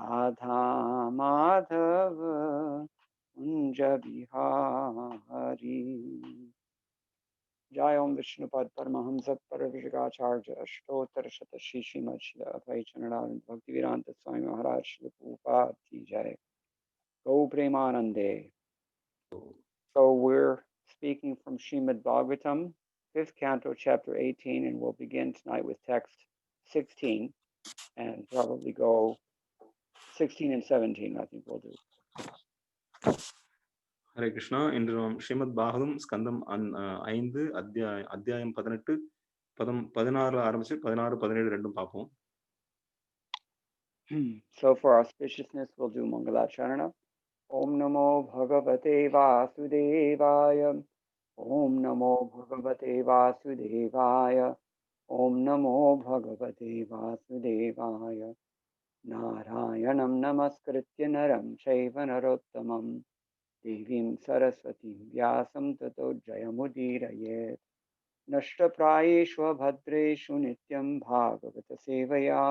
Radha Madhava Kunja Bihari. Jai Om Vishnupad Paramahamsa Paravijagacharya Ashtotar Shatashi Srimad Shila Abhay Chanarand Bhaktivedanta Swami Maharaj Shila Prabhupada Ki Jai. Go Premanande. So we're speaking from Srimad Bhagavatam, 5th canto, chapter 18, and we'll begin tonight with text 16 and probably go 16 and 17, I think we'll do. Hare Krishna. இன்று நாம் ஸ்ரீமத் பாகவதம் ஸ்கந்தம் 5 அத்தியாயம் 18 16 ஆரம்பிச்சு 16 17 ரெண்டும் பார்ப்போம். So for auspiciousness we'll do Mangalacharana. Om Namo Bhagavate Vasudevaya. Om Namo Bhagavate Vasudevaya. Om Namo Bhagavate Vasudevaya. Narayanam Namaskritya Naram Chaiva Narottamam Devim Saraswatim Vyasam Tato Jayamudirayet. Nashtaprayeshva Bhadreshu Nityam Bhagavata Sevaya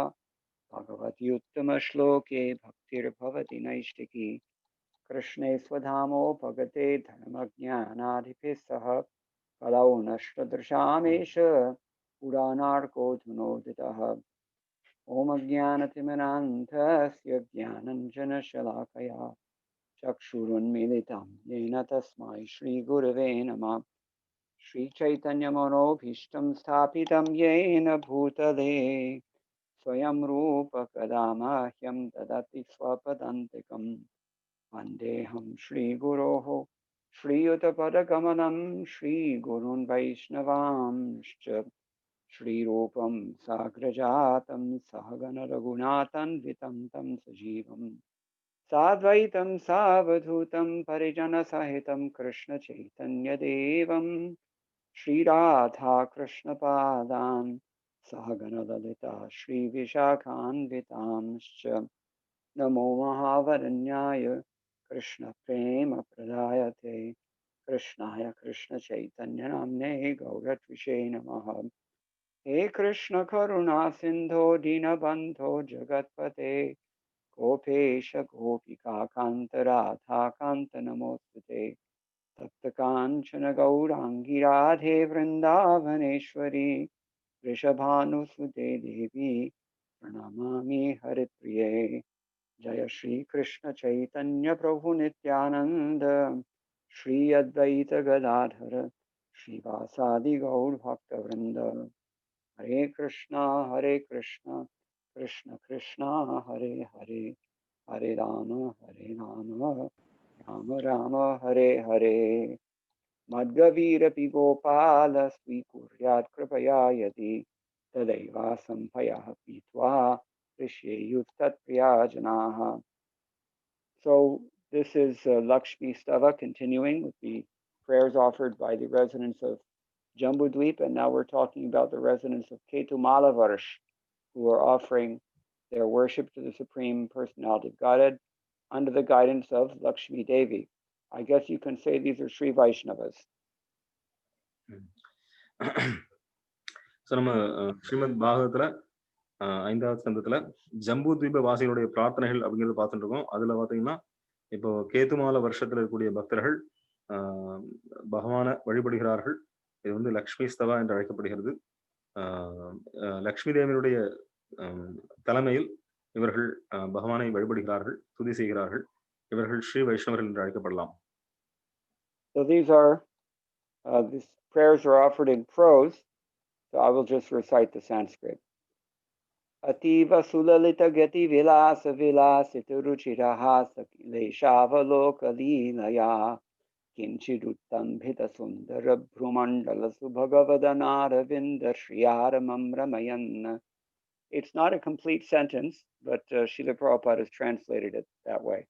Bhagavati Uttama Shloke Bhaktir Bhavati Naishtiki Krishne Swadhamo Bhagate Dharmajnanadhipisaha Kalau Nashtadrshamesha Puranarko Dhunoditaha Om Ajnanatimanantasya Jnananjana Shalakaya Chakshurunmilitam Yena Tasmai Shri Gurave Namah Shri Chaitanya Manobhishtam Sthapitam Yena Bhutale Swayam Rupa Kadamahyam Dadati Swapadantikam Vandeham Shri Guroho Shri Uttapadagamanam Shri Gurun Vaishnavamscha Shri Rupam Sagrajatam Sahagana Raghunathan Vitam Tam Sajivam Sadvaitam Savadhutam Parijana Sahitam Krishna Chaitanya Devam Shri Radha Krishna Padan Sahagana Lalita Shri Vishakhan Vitamscha Namo Mahavaranyaya Krishna Prema Pradayate Krishnaya Krishna Chaitanya Namne Gauratvishe Namaha. He Krishna Karuna Sindho Dinabandho Jagatpate Gopesha Gopika Kanta Radha Kanta Namostute Tapta Kanchana Gaurangi Radhe Vrindavaneshwari Rishabhanusute Devi Pranamami Haripriye. Jaya Shri Krishna Chaitanya Prabhu Nityananda Shri Advaita Gadadhara Shri Vasadi Gaur Bhakta Vrinda. Hare Krishna Krishna Krishna Hare Hare Hare Rama Rama Rama Hare Hare. Madhavirapi Gopala Swikuryat Kripaya Yati Tadaiva Sampayah Pitva Rishyayut Tatpriyajanaha. So this is Lakshmi Stava continuing with the prayers offered by the residents of Jambudweep, and now we're talking about the residents of Ketumalavarsh who are offering their worship to the Supreme Personality of Godhead under the guidance of Lakshmi Devi. I guess you can say these are Sri Vaishnavas. So நம்ம ஸ்ரீமத் பாகவத்துல 5வது ஸ்கந்தத்துல ஜம்பு தீப வாசிகளுடைய பிரார்த்தனைகள் அப்படிங்கிறத பார்த்துட்டு இருக்கோம். அதுல பாத்தீங்கன்னா இப்போ கேதுமால வருஷத்துல இருக்கக்கூடிய பக்தர்கள் பகவானை வழிபடுகிறார்கள். இது வந்து லக்ஷ்மி ஸ்தவா என்று அழைக்கப்படுகிறது. லக்ஷ்மி தேவியினுடைய தலைமையில் இவர்கள் பகவானை வழிபடுகிறார்கள், துதி செய்கிறார்கள். இவர்கள் ஸ்ரீ வைஷ்ணவர்கள் என்று அழைக்கப்படலாம். So these prayers are offered in prose, so I will just recite the Sanskrit. Ativa sulalita gati vilasa vilasita ruchiraha leshavaloka leelaya kinchidutambhita sundara bhrumandala subhagavadanaravindha shriyaramam ramayan. It's not a complete sentence, but Srila Prabhupada has translated it that way.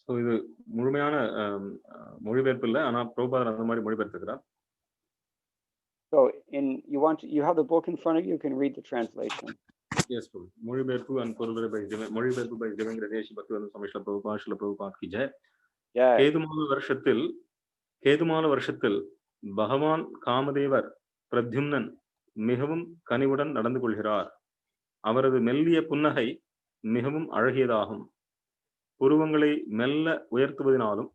So இது முழுமையான மொழிபெயர்ப்பு இல்லை, ஆனா பிரபுபாதர் அந்த மாதிரி மொழிபெயர்த்துக்கிறார். So you have the book in front of you, you can read the translation. Yes, மொழிபெயர்ப்பு and மொழிபெயர்ப்பு by Devendra Deshi Bhaktivedanta Swami Prabhupada ki jai. கேதுமால வருஷத்தில் பகவான் காமதேவர் பிரத்யும்னன் மிகவும் கனிவுடன் நடந்து கொள்கிறார். அவரது மெல்லிய புன்னகை மிகவும் அழகியதாகும். புருவங்களை மெல்ல உயர்த்துவதினாலும்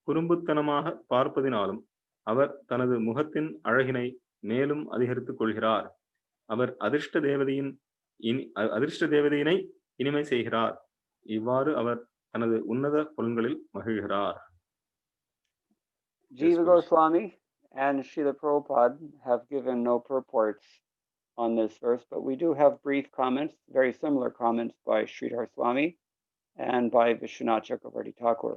குறும்புத்தனமாக பார்ப்பதினாலும் அவர் தனது முகத்தின் அழகினை மேலும் அதிகரித்துக் கொள்கிறார். அவர் அதிர்ஷ்ட தேவதையினை இனிமை செய்கிறார். இவ்வாறு அவர் தனது உன்னத புலன்களில் மகிழ்கிறார். Jiva Goswami and Srila Prabhupada have given no purports on this verse, but we do have brief comments, very similar comments by Sridhar Swami and by Vishwanath Chakravarti Thakur.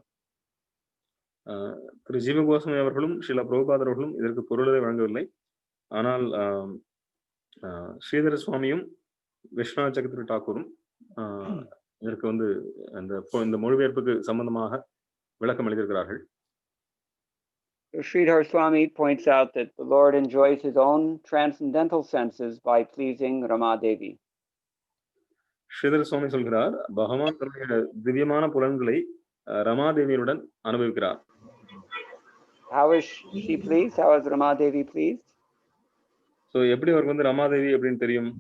திரு ஜீவ கோஸ்வாமி அவர்களும் ஸ்ரீல பிரபுபாதர் அவர்களும் இதற்கு பொருளை வழங்கவில்லை. ஆனால் ஸ்ரீதர சுவாமியும் விஸ்வநாத் சக்கரவர்த்தி டாக்கூரும் இதற்கு இந்த மொழிபெயர்ப்புக்கு சம்பந்தமாக விளக்கம் எழுதியிருக்கிறார்கள். Sridhar Swami points out that the Lord enjoys his own transcendental senses by pleasing Ramadevi. Sridhara சுவாமி சொல்கிறார், பகவான் தன்னுடைய திவ்யமான புலன்களை ரமாதேவியுடன் அனுபவிக்கிறார். How is she pleased? How is Ramadevi pleased? So எப்படி அவருக்கு ரமாதேவி அப்படின்னு தெரியும்?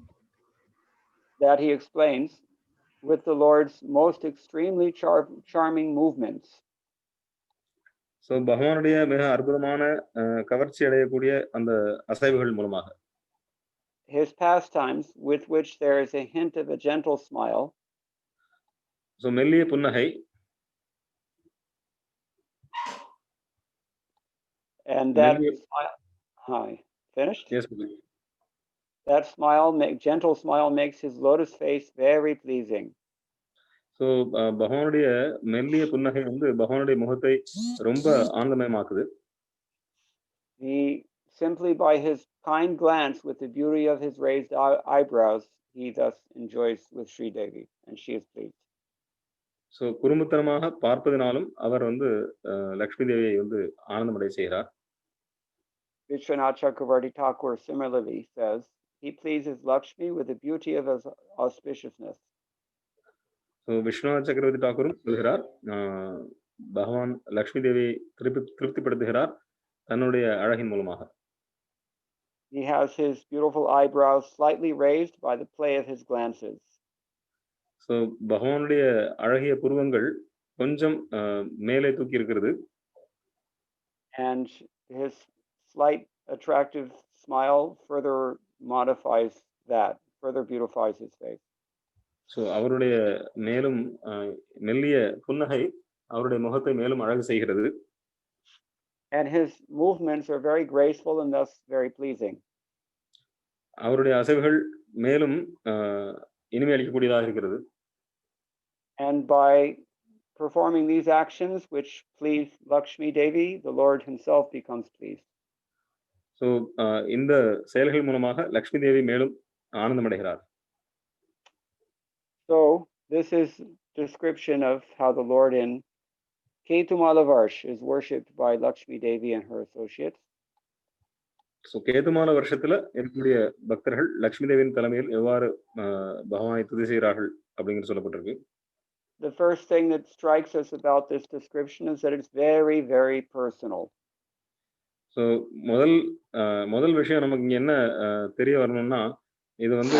That he explains with the Lord's most extremely charming movements. So பகவானுடைய மிக அற்புதமான கவர்ச்சி அடையக்கூடிய அந்த அசைவுகள் மூலமாக. His pastimes with which there is a hint of a gentle smile. So மெல்லிய புன்னகை. And that smile, hi, finished? Yes, please. That smile, gentle smile, makes his lotus face very pleasing. So பகவானுடைய மெல்லிய புன்னகை பகவானுடைய முகத்தை ரொம்ப ஆனந்தமயமாக்குது. He simply by his kind glance with the beauty of his raised eyebrows, he thus enjoys with Sri Devi, and she is pleased. So குறும்புத்தனமாக பார்ப்பதினாலும் அவர் லக்ஷ்மி தேவியை ஆனந்தமடை செய்கிறார். Vishwanath Chakravarti Thakur similarly says he pleases Lakshmi with the beauty of his auspiciousness. So Viswanath சக்கரவர்த்தி டாக்கூரும் சொல்கிறார், பகவான் லக்ஷ்மி தேவியை திருப்திப்படுத்துகிறார் தன்னுடைய அழகின் மூலமாக. He has his beautiful eyebrows slightly raised by the play of his glances. So பகவானுடைய அழகிய புருவங்கள் கொஞ்சம் மேலே தூக்கி இருக்கிறது. And his slight attractive smile further modifies that, further beautifies his face. So அவருடைய மேலும் மெல்லிய புன்னகை அவருடைய முகத்தை மேலும் அழகு செய்கிறது. And his movements are very graceful and thus very pleasing. அவருடைய அசைவுகள் மேலும் இனிமை அளிக்கக்கூடியதாக இருக்கிறது. And by performing these actions which please Lakshmi Devi, the Lord himself becomes pleased. So இந்த செயல்கள் மூலமாக லக்ஷ்மி தேவி மேலும் ஆனந்தமடைகிறார். So this is description of how the Lord in Ketumalavarsh is worshipped by Lakshmi Devi and her associates. So கேதுமால வருஷத்துல இருக்கக்கூடிய பக்தர்கள் லக்ஷ்மி தேவியின் தலைமையில் எவ்வாறு பகவானை துதி செய்கிறார்கள் அப்படிங்கிறது சொல்லப்பட்டிருக்கு. The first thing that strikes us about this description is that it's very, very personal. So முதல் விஷயம் நமக்கு இங்க என்ன தெரிய வரணும்னா இது ரொம்ப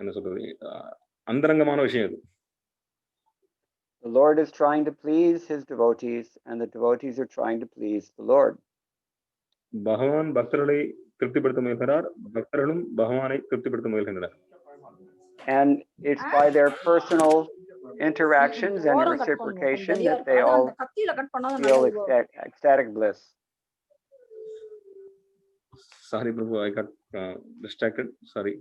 என்ன சொல்றது அந்தரங்கமான விஷயம் இது. The Lord is trying to please his devotees and the devotees are trying to please the Lord. பகவான் பக்தர்களை திருப்திப்படுத்த முயல்கிறார், பக்தர்களும் பகவானை திருப்திப்படுத்த முயல்கின்றனர். And it's by their personal interactions and reciprocation that they all feel ecstatic bliss. Sorry, Prabhu, I got distracted. Sorry.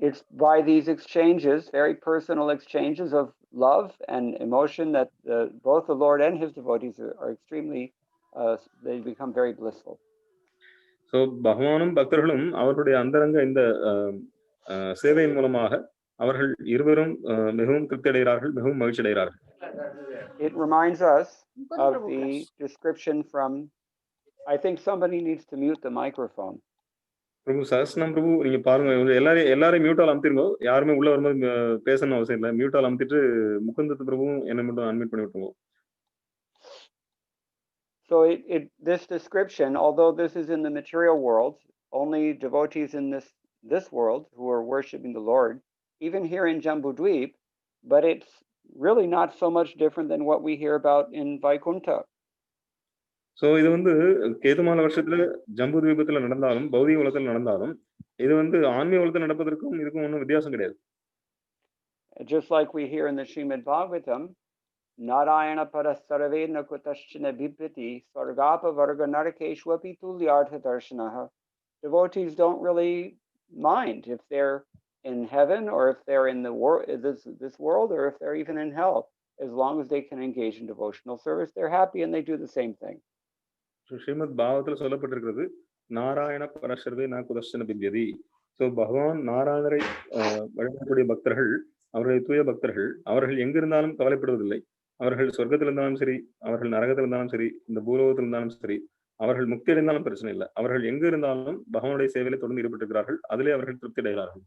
It's by these exchanges, very personal exchanges of love and emotion, that both the Lord and his devotees are extremely, they become very blissful. So, பகவானும் பக்தர்களும் அவர்களுடைய அந்தரங்க இந்த சேவையின் மூலமாக அவர்கள் இருவரும் மிகவும் திருப்தி அடைகிறார்கள், மிகவும் மகிழ்ச்சி அடைகிறார்கள். It reminds us of the description from, I think somebody needs to mute the microphone. பிரபு சஹஸ்ரம் பிரபு, நீங்க பாருங்க, எல்லாரையும் மியூட்டால் அமுத்திருங்க, யாருமே உள்ள வரும்போது பேசணும் அவசியம் இல்லை. மியூட்டால் அமுத்திட்டு முகுந்த பிரபுவும் என்ன மட்டும் அன்மியூட் பண்ணி விட்டுருங்க. So this description, although this is in the material world, only devotees in this world who are worshiping the Lord, even here in Jambudweep, but it's really not so much different than what we hear about in Vaikuntha. So இது வந்து கேதுமால வருஷத்துல ஜம்பு தீபத்துல நடந்தாலும் பௌதிக உலகத்தில் நடந்தாலும் இது வந்து ஆன்மீக உலகத்தில் நடப்பதற்கும் இதுக்கும் ஒன்றும் வித்தியாசம் கிடையாது. Just like we hear in the Srimad Bhagavatam, Narayana parasarave nakutaschina bibhiti sargapa varga narakeshwapi tulyartha darshanaha. Devotees don't really mind if they're in heaven or if they're in the world, this world, or if they're even in hell. As long as they can engage in devotional service, they're happy and they do the same thing. Srimad பாகவத்தில் சொல்லப்பட்டிருக்கிறது நாராயண பரசர்வே ந குதர்ஷன பித்யதி. So பகவான் நாராயணரை வழிபடக்கூடிய பக்தர்கள், அவருடைய தூய பக்தர்கள், அவர்கள் எங்கிருந்தாலும் கவலைப்படுவதில்லை. அவர்கள் சொர்க்கத்தில் இருந்தாலும் சரி, அவர்கள் நரகத்தில் இருந்தாலும் சரி, இந்த பூலோகத்தில் இருந்தாலும் சரி, அவர்கள் முக்தி அடைந்தாலும் பிரச்சனை இல்லை. அவர்கள் எங்கு இருந்தாலும் பகவானுடைய சேவையில தொடர்ந்து ஈடுபட்டிருக்கிறார்கள். அதிலே அவர்கள் திருப்தி அடைகிறார்கள்.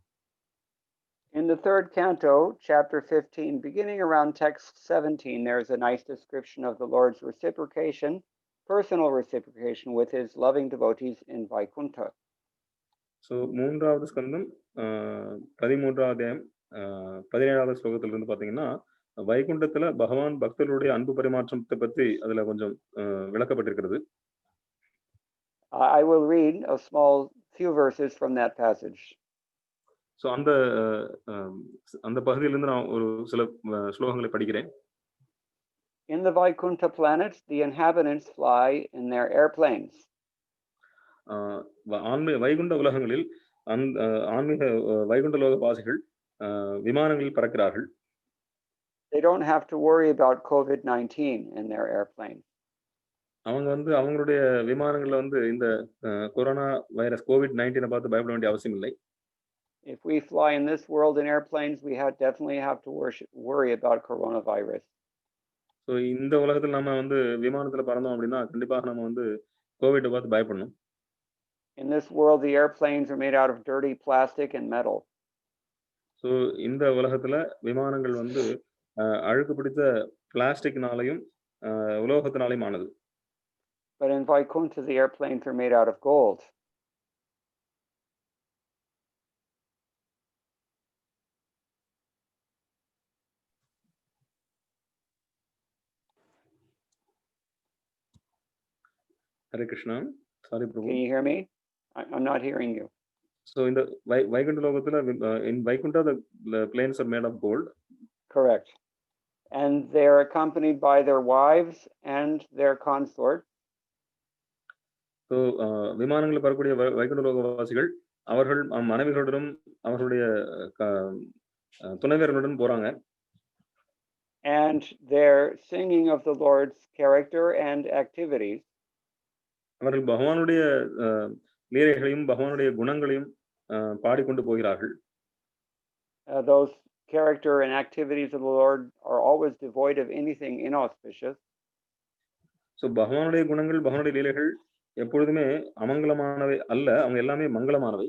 In the third canto, chapter 15, beginning around text 17, there's a nice description of the Lord's reciprocation, personal reciprocation with his loving devotees in Vaikuntha. So, மூன்றாவது ஸ்கந்தம் 13வது அத்தியாயம் 17வது ஸ்லோகத்திலிருந்து பாத்தீங்கன்னா வைகுண்டத்துல பகவான் பக்தர்களுடைய அன்பு பரிமாற்றத்தை பற்றி அதுல கொஞ்சம் விளக்கப்பட்டிருக்கிறது. I will read a small few verses from that passage. So அந்த பகுதியிலிருந்து நான் ஒரு சில ஸ்லோகங்களை படிக்கிறேன். In the Vaikuntha planets, the inhabitants fly in their airplanes. Vaikunta உலகங்களில் ஆன்மீக வைகுண்ட லோக வாசிகள் விமானங்களில் பறக்கிறார்கள். They don't have to worry about COVID-19 in their airplanes. அவங்க வந்து அவங்களுடைய விமானங்கள்ல வந்து இந்த கொரோனா வைரஸ் COVID-19 பார்த்து பயப்பட வேண்டிய அவசியம் இல்லை. If we fly in this world in airplanes, we definitely have to worry about coronavirus. So இந்த உலகத்துல நாம வந்து விமானத்துல பறந்தோம் அப்படின்னா கண்டிப்பாக நம்ம வந்து கோவிட் பார்த்து பயப்படணும். In this world, the airplanes are made out of dirty plastic and metal. So இந்த உலகத்துல விமானங்கள் வந்து அழுக்கு பிடித்த பிளாஸ்டிக்னாலையும் உலோகத்தினாலையும் ஆனது. But in Vaikuntha, the airplanes are made out of gold. Hare Krishna. Sorry, Prabhu. Can you hear me? I'm not hearing you. So in the Vaikuntha Lokathula, in Vaikuntha, the planes are made of gold. Correct. And they're accompanied by their wives and their consort. So விமானங்களில் வரக்கூடிய வைகுண்ட லோகவாசிகள் அவர்கள் மனைவிகளுடன் அவர்களுடைய துணைவியர்களுடன் போறாங்க. And they're singing of the Lord's character and activities. அவர்கள் பகவானுடைய லீலைகளையும் பகவானுடைய குணங்களையும் பாடிக்கொண்டு போகிறார்கள். Those character and activities of the Lord are always devoid of anything inauspicious. So பகவானுடைய குணங்கள் பகவானுடைய லீலைகள் எப்பொழுதுமே அமங்கலமானவை அல்ல, அவங்க எல்லாமே மங்களமானவை.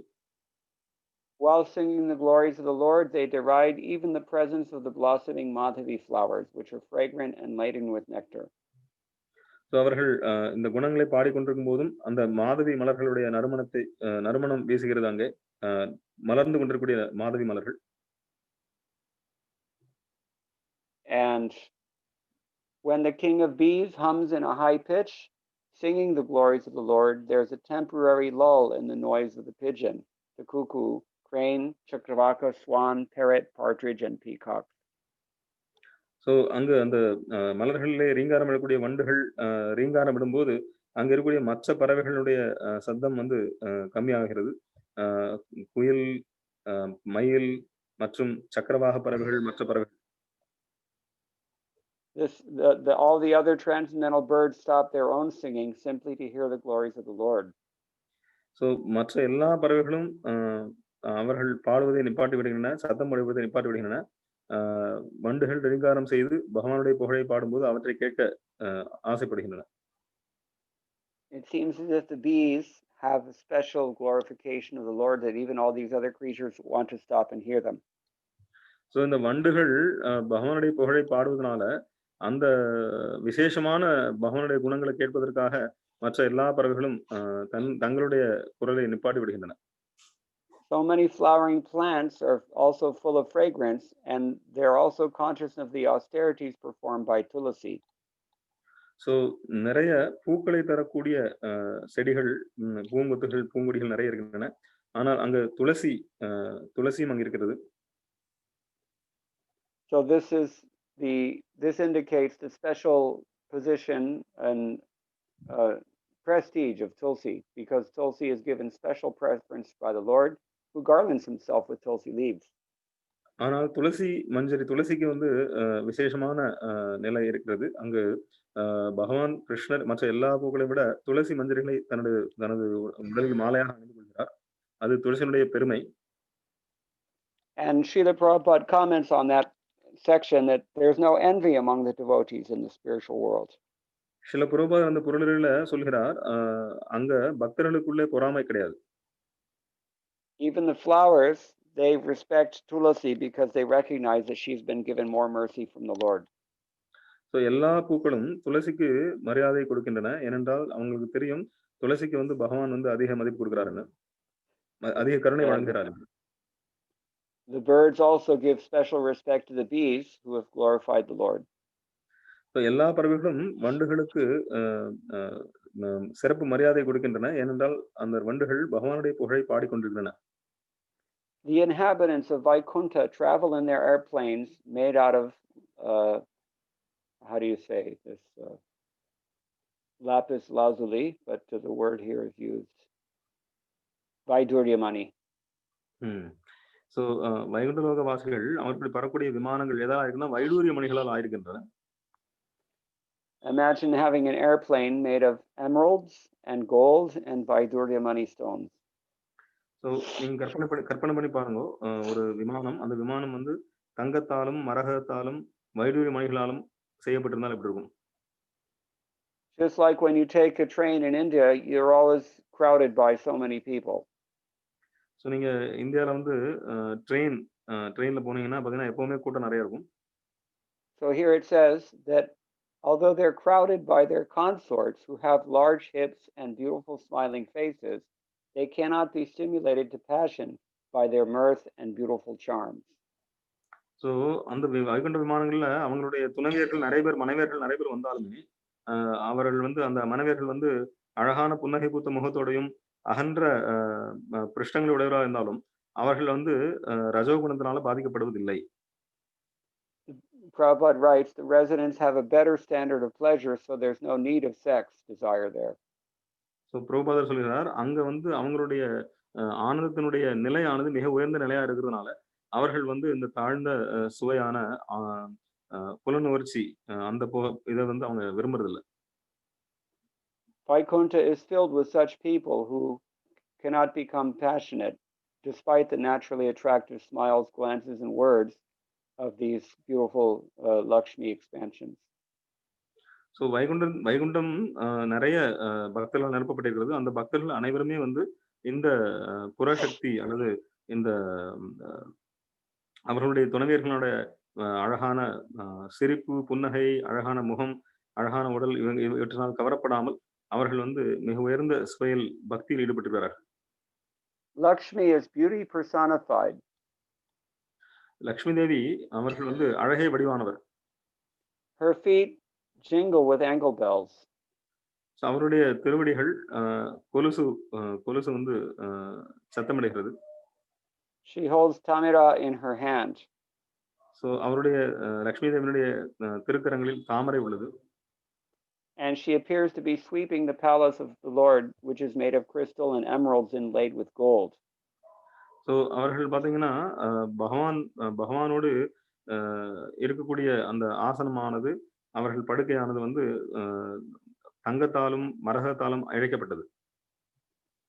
While singing the glories of the Lord, they deride even the presence of the blossoming Madhavi flowers, which are fragrant and laden with nectar. So அவர்கள் இந்த குணங்களை பாடிக்கொண்டிருக்கும் போதும் அந்த மாதவி மலர்களுடைய நறுமணம் வீசுகிறது. அங்கே மலர்ந்து கொண்டிருக்கூடிய மாதவி மலர்கள். And when the king of bees hums in a high pitch, singing the glories of the Lord, there's a temporary lull in the noise of the pigeon, the cuckoo, crane, chakravaka, swan, parrot, partridge, and peacock. So அங்கு அந்த மலர்களிலே ரீங்காரம் இடக்கூடிய வண்டுகள் ரீங்காரம் இடும்போது அங்க இருக்கக்கூடிய மற்ற பறவைகளுடைய சத்தம் வந்து கம்மியாகிறது. குயில், மயில் மற்றும் சக்கரவாக பறவைகள், மற்ற பறவைகள். All the other transcendental birds stop their own singing simply to hear the glories of the Lord. So மற்ற எல்லா பறவைகளும் அவர்கள் பாடுவதை நிப்பாட்டி விடுகின்றன, சத்தம் அடைவதை நிப்பாட்டி விடுகின்றன. வண்டுகள் ரீங்காரம் செய்து பகவானுடைய புகழை பாடும்போது அவற்றை கேட்க ஆசைப்படுகின்றன. It seems as if the bees have a special glorification of the Lord that even all these other creatures want to stop and hear them. So இந்த வண்டுகள் பகவானுடைய புகழை பாடுவதனால அந்த விசேஷமான பகவானுடைய குணங்களை கேட்பதற்காக மற்ற எல்லா பறவைகளும் தங்களுடைய குரலை நிப்பாட்டி விடுகின்றன. So many flowering plants are also full of fragrance, and they're also conscious of the austerities performed by Tulasi. So நிறைய பூக்களை தரக்கூடிய செடிகள், பூங்கொத்துகள், பூங்கொடிகள் நிறைய இருக்கின்றன. ஆனால் அங்க துளசியும் அங்க இருக்கிறது. So this indicates the special position and prestige of Tulsi, because Tulsi is given special preference by the Lord, who garlands himself with Tulsi leaves. ஆனால் துளசிக்கு வந்து விசேஷமான நிலை இருக்கிறது. அங்கு பகவான் கிருஷ்ணர் மற்ற எல்லா பூக்களை விட துளசி மஞ்சரிகளை தனது உடலில் மாலையாக அணிந்து கொள்கிறார். அது துளசியினுடைய பெருமை. And Srila Prabhupada comments on that section that there's no envy among the devotees in the spiritual world. சில பிரபுபாதர் அந்த பொருளில சொல்கிறார், அங்க பக்தர்களுக்குள்ளே பொறாமை கிடையாது. Even the flowers, they respect Tulasi because they recognize that she's been given more mercy from the Lord. So எல்லா பூக்களும் துளசிக்கு மரியாதை கொடுக்கின்றன. ஏனென்றால் அவங்களுக்கு தெரியும் துளசிக்கு வந்து பகவான் வந்து அதிக மதிப்பு கொடுக்கிறாருன்னு, அதிக கருணை வழங்குகிறார். The birds also give special respect to the bees who have glorified the Lord. So எல்லா பறவைகளும் வண்டுகளுக்கு சிறப்பு மரியாதை கொடுக்கின்றன. ஏனென்றால் அந்த வண்டுகள் பகவானுடைய புகழை பாடிக்கொண்டிருக்கின்றன. The inhabitants of Vaikuntha travel in their airplanes made out of how do you say this, lapis lazuli, but the word here is used Vaidurya. So Vaikunta லோக வாசிகள் அவர்கள் பறக்கூடிய விமானங்கள் எதா இருக்குன்னா வைடூரிய மணிகளால் ஆயிருக்கின்றன. Imagine having an airplane made of emeralds and gold and Vaidurya money stones. So நீங்க கற்பனை பண்ணி பாருங்க, ஒரு விமானம், அந்த விமானம் வந்து தங்கத்தாலும் மரகதத்தாலும் வைடூரிய மணிகளாலும் செய்யப்பட்டிருந்தால் எப்படி இருக்கும்? Just like when you take a train in India, you're always crowded by so many people. So நீங்க இந்தியால வந்து ட்ரெயின்ல போனீங்கன்னா பாத்தீங்கன்னா எப்பவுமே கூட்டம் நிறைய இருக்கும். So here it says that although they're crowded by their consorts who have large hips and beautiful smiling faces, they cannot be stimulated to passion by their mirth and beautiful charms. So அந்த வைகுண்ட விமானங்கள்ல அவங்களுடைய துணைவியர்கள் நிறைய பேர், மனைவியர்கள் நிறைய பேர் வந்தாலுமே அவர்கள் வந்து அந்த மனைவியர்கள் வந்து அழகான புன்னகை பூத்த முகத்தோடையும் அகன்ற பிருஷ்டங்களுடையவராக இருந்தாலும் அவர்கள் வந்து ரஜோகுணத்தினால பாதிக்கப்படுவதில்லை. Prabhupada writes, the residents have a better standard of pleasure, so there's no need of sex desire there. So பிரபுபாதர் சொல்கிறார், அங்க வந்து அவங்களுடைய ஆனந்தத்தினுடைய நிலையானது மிக உயர்ந்த நிலையா இருக்கிறதுனால அவர்கள் வந்து இந்த தாழ்ந்த சுவையான புலனுணர்ச்சி அந்த இதை வந்து அவங்க விரும்புறதில்லை. Vaikuntha is filled with such people who cannot become passionate despite the naturally attractive smiles, glances, and words of these beautiful Lakshmi expansions. So Vaikuntham நிறைய பக்தர்களால் நிரப்பப்பட்டிருக்கிறது. அந்த பக்தர்கள் அனைவருமே வந்து இந்த புறசக்தி அல்லது இந்த அவர்களுடைய துணைவியர்களோட அழகான சிரிப்பு, புன்னகை, அழகான முகம், அழகான உடல் இவற்றினால் கவரப்படாமல் அவர்கள் வந்து மிக உயர்ந்த சுவையில் பக்தியில் ஈடுபட்டிருக்கிறார்கள். Lakshmi is beauty personified. Lakshmi Devi அவர்கள் வந்து அழகே வடிவானவர். Her feet jingle with angle bells. அவருடைய திருவடிகள் கொலுசு வந்து சத்தமிடுகிறது. She holds tamira in her hand. So அவருடைய லக்ஷ்மி தேவியுடைய திருக்கரங்களில் தாமரை உள்ளது. And she appears to be sweeping the palace of the Lord, which is made of crystal and emeralds inlaid with gold. So அவர்கள் பாத்தீங்கன்னா பகவானோடு இருக்கக்கூடிய அந்த ஆசனமானது, அவர்கள் படுக்கையானது வந்து தங்கத்தாலும் மரகத்தாலும் இழைக்கப்பட்டது.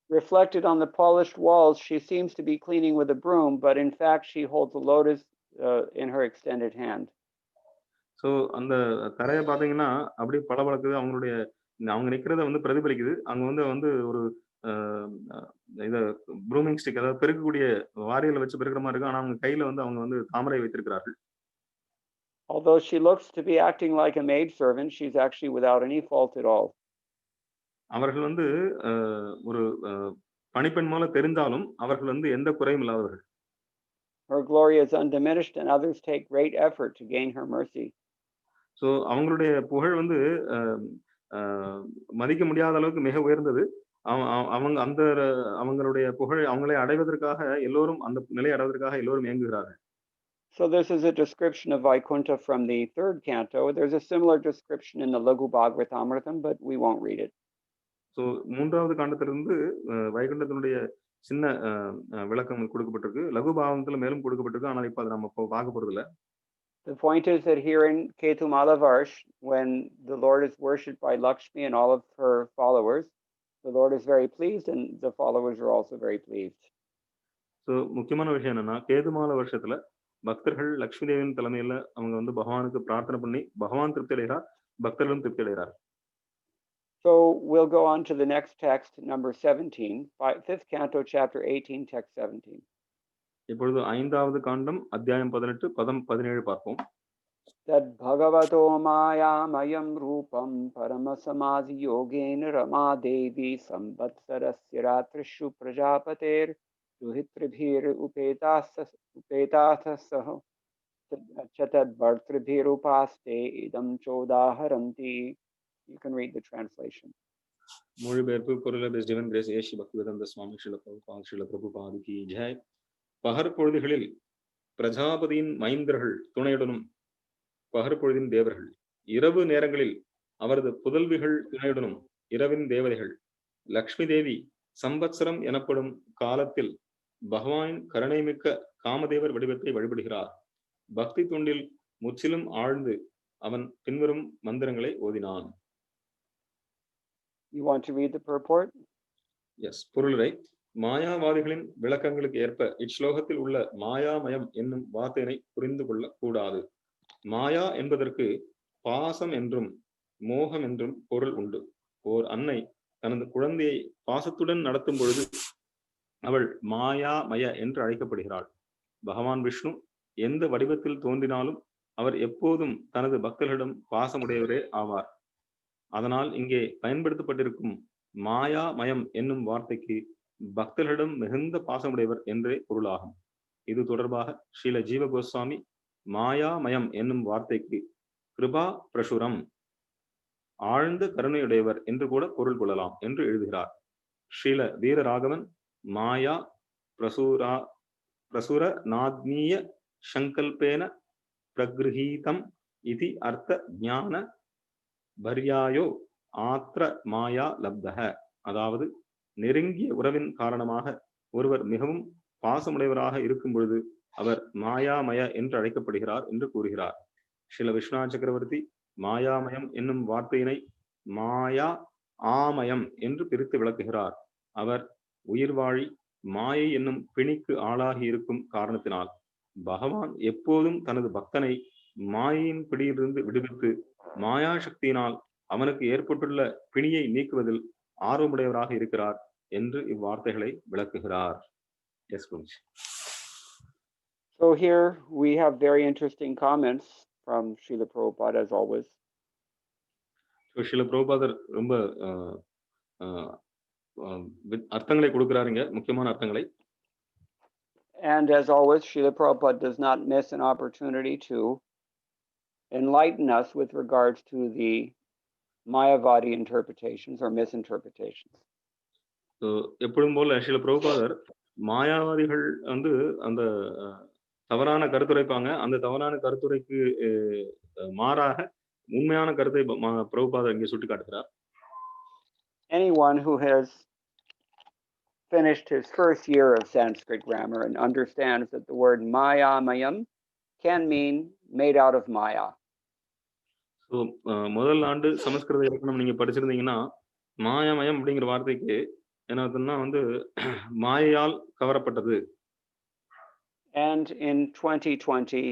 Reflected on the polished walls, she seems to be cleaning with a broom, but in fact she holds a lotus in her extended hand. So அந்த தரையை பாத்தீங்கன்னா அப்படியே பளபளக்குது. அவங்க நிக்கிறத வந்து பிரதிபலிக்குது. அங்க வந்து ஒரு இத ப்ரூமிங் ஸ்டிக், அதாவது பெருக்கக்கூடிய வாரியில வச்சு பெருக்கிற மாதிரி இருக்கு. ஆனா அவங்க கையில வந்து அவங்க வந்து தாமரை வைத்திருக்கிறார்கள். Although she looks to be acting like a maidservant, she's actually without any fault at all. அவர்கள் வந்து ஒரு பணிப்பெண் போல தெரிந்தாலும் அவர்கள் வந்து எந்த குறையும் இல்லாதவர்கள். Her glory is undiminished, and others take great effort to gain her mercy. So அவங்களுடைய புகழ் வந்து மதிக்க முடியாத அளவுக்கு மிக உயர்ந்தது. அவங்க அந்த அவங்களுடைய புகழ் அவங்களை அடைவதற்காக எல்லோரும் அந்த நிலை அடைவதற்காக எல்லோரும் இயங்குகிறார்கள். So this is a description of Vaikuntha from the 3rd canto. There's a similar description in the Laghu Bhagavatam, but we won't read it. So 3வது காண்டத்திலிருந்து வைகுண்டத்தினுடைய சின்ன விளக்கம் கொடுக்கப்பட்டிருக்கு. லகு பாகவதத்துல மேலும் கொடுக்கப்பட்டிருக்கு. ஆனால் இப்ப அதை நம்ம பார்க்க போறது இல்ல. The point is that here in Ketumala Varsh, when the Lord is worshipped by Lakshmi and all of her followers, the Lord is very pleased, and the followers are also very pleased. So முக்கியமான விஷயம் என்னன்னா, கேதுமால வருஷத்துல பக்தர்கள் லக்ஷ்மி தேவியின் தலைமையில அவங்க வந்து பகவானுக்கு பிரார்த்தனை பண்ணி பகவான் திருப்தி அடைகிறார், பக்தர்களும் திருப்தி அடைகிறார். So we'll go on to the next text, number 17, 5th canto, chapter 18, text 17. இப்பொழுது 5வது காண்டம் அத்தியாயம் 18 பதம் 17 பார்ப்போம். Tad bhagavato mayamayam rupam paramasamadhi yogena rama devi samvatsarasya ratrishu prajapater duhitribhir upetasaho chatad bhartribhir upaste idam chodaharanti. You can read the translation. மொழிபெயர்ப்பு பொருள் divine grace ஏஷி Bhaktivedanta சுவாமி ஸ்ரீல பிரபுபாது கி ஜெய். பகற்பொழுதுகளில் பிரஜாபதியின் மைந்தர்கள் துணையுடனும் பகற்பொழுதின் தேவர்கள், இரவு நேரங்களில் அவரது புதல்விகள் துணையுடனும் இரவின் தேவதைகள், லக்ஷ்மி தேவி சம்பத்சரம் எனப்படும் காலத்தில் பகவானின் கருணைமிக்க காமதேவர் வடிவத்தை வழிபடுகிறார். பக்தி தொண்டில் முற்றிலும் ஆழ்ந்து அவன் பின்வரும் மந்திரங்களை ஓதினான். You want to read the purport? Yes. பொருளுரை. மாயாவாதிகளின் விளக்கங்களுக்கு ஏற்ப இச்லோகத்தில் உள்ள மாயாமயம் என்னும் வார்த்தையினை புரிந்து கொள்ள கூடாது. மாயா என்பதற்கு பாசம் என்றும் மோகம் என்றும் பொருள் உண்டு. ஓர் அன்னை தனது குழந்தையை பாசத்துடன் நடத்தும் பொழுது அவள் மாயாமய என்று அழைக்கப்படுகிறாள். பகவான் விஷ்ணு எந்த வடிவத்தில் தோன்றினாலும் அவர் எப்போதும் தனது பக்தர்களிடம் பாசமுடையவரே ஆவார். அதனால் இங்கே பயன்படுத்தப்பட்டிருக்கும் மாயாமயம் என்னும் வார்த்தைக்கு பக்தர்களிடம் மிகுந்த பாசமுடையவர் என்றே பொருளாகும். இது தொடர்பாக ஸ்ரீல ஜீவ கோஸ்வாமி மாயாமயம் என்னும் வார்த்தைக்கு கிருபா பிரசுரம், ஆழ்ந்த கருணையுடையவர் என்று கூட பொருள் கொள்ளலாம் என்று எழுதுகிறார். ஸ்ரீல வீரராகவன் மாயா பிரசுர நாத்மீய சங்கல்பேன பிரகிருஹீதம் இதி அர்த்த ஞான பர்யாயோ ஆத்ர மாயா லப்தக. அதாவது நெருங்கிய உறவின் காரணமாக ஒருவர் மிகவும் பாசமுடையவராக இருக்கும் பொழுது அவர் மாயாமய என்று அழைக்கப்படுகிறார் என்று கூறுகிறார். ஸ்ரீல விஸ்வநாத சக்கரவர்த்தி மாயாமயம் என்னும் வார்த்தையினை மாயா ஆமயம் என்று பிரித்து விளக்குகிறார். அவர் உயிர்வாழி மாயை என்னும் பிணிக்கு ஆளாகி இருக்கும் காரணத்தினால் பகவான் எப்போதும் தனது பக்தனை மாயையின் பிடியிலிருந்து விடுவித்து மாயா சக்தியினால் அவனுக்கு ஏற்பட்டுள்ள பிணியை நீக்குவதில் ஆர்வமுடையவராக இருக்கிறார் என்று இவ்வார்த்தைகளை விளக்குகிறார். Yes, Kunj. So here we have very interesting comments from Srila Prabhupada as always. So Srila Prabhupada ரொம்ப அர்த்தங்களை கொடுக்கிறாருங்க, முக்கியமான அர்த்தங்களை. And as always, Srila Prabhupada does not miss an opportunity to enlighten us with regards to the Mayavadi interpretations or misinterpretations. So எப்பொழுதும் போல ஸ்ரீல பிரபுபாதர் மாயாவாதிகள் வந்து அந்த தவறான கருத்துரைப்பாங்க, அந்த தவறான கருத்துரைக்கு மாறாக உண்மையான கருத்தை பிரபுபாதர் இங்கே சுட்டி காட்டுகிறார். Anyone who has finished his first year of Sanskrit grammar and understands that the word maya mayam can mean made out of maya. So முதல் ஆண்டு சமஸ்கிருத இலக்கணம் நீங்க படிச்சிருந்தீங்கன்னா மாயாமயம் அப்படிங்கிற வார்த்தைக்கு என்ன அர்த்தம்னா வந்து மாயையால் கவரப்பட்டது. And in 2020,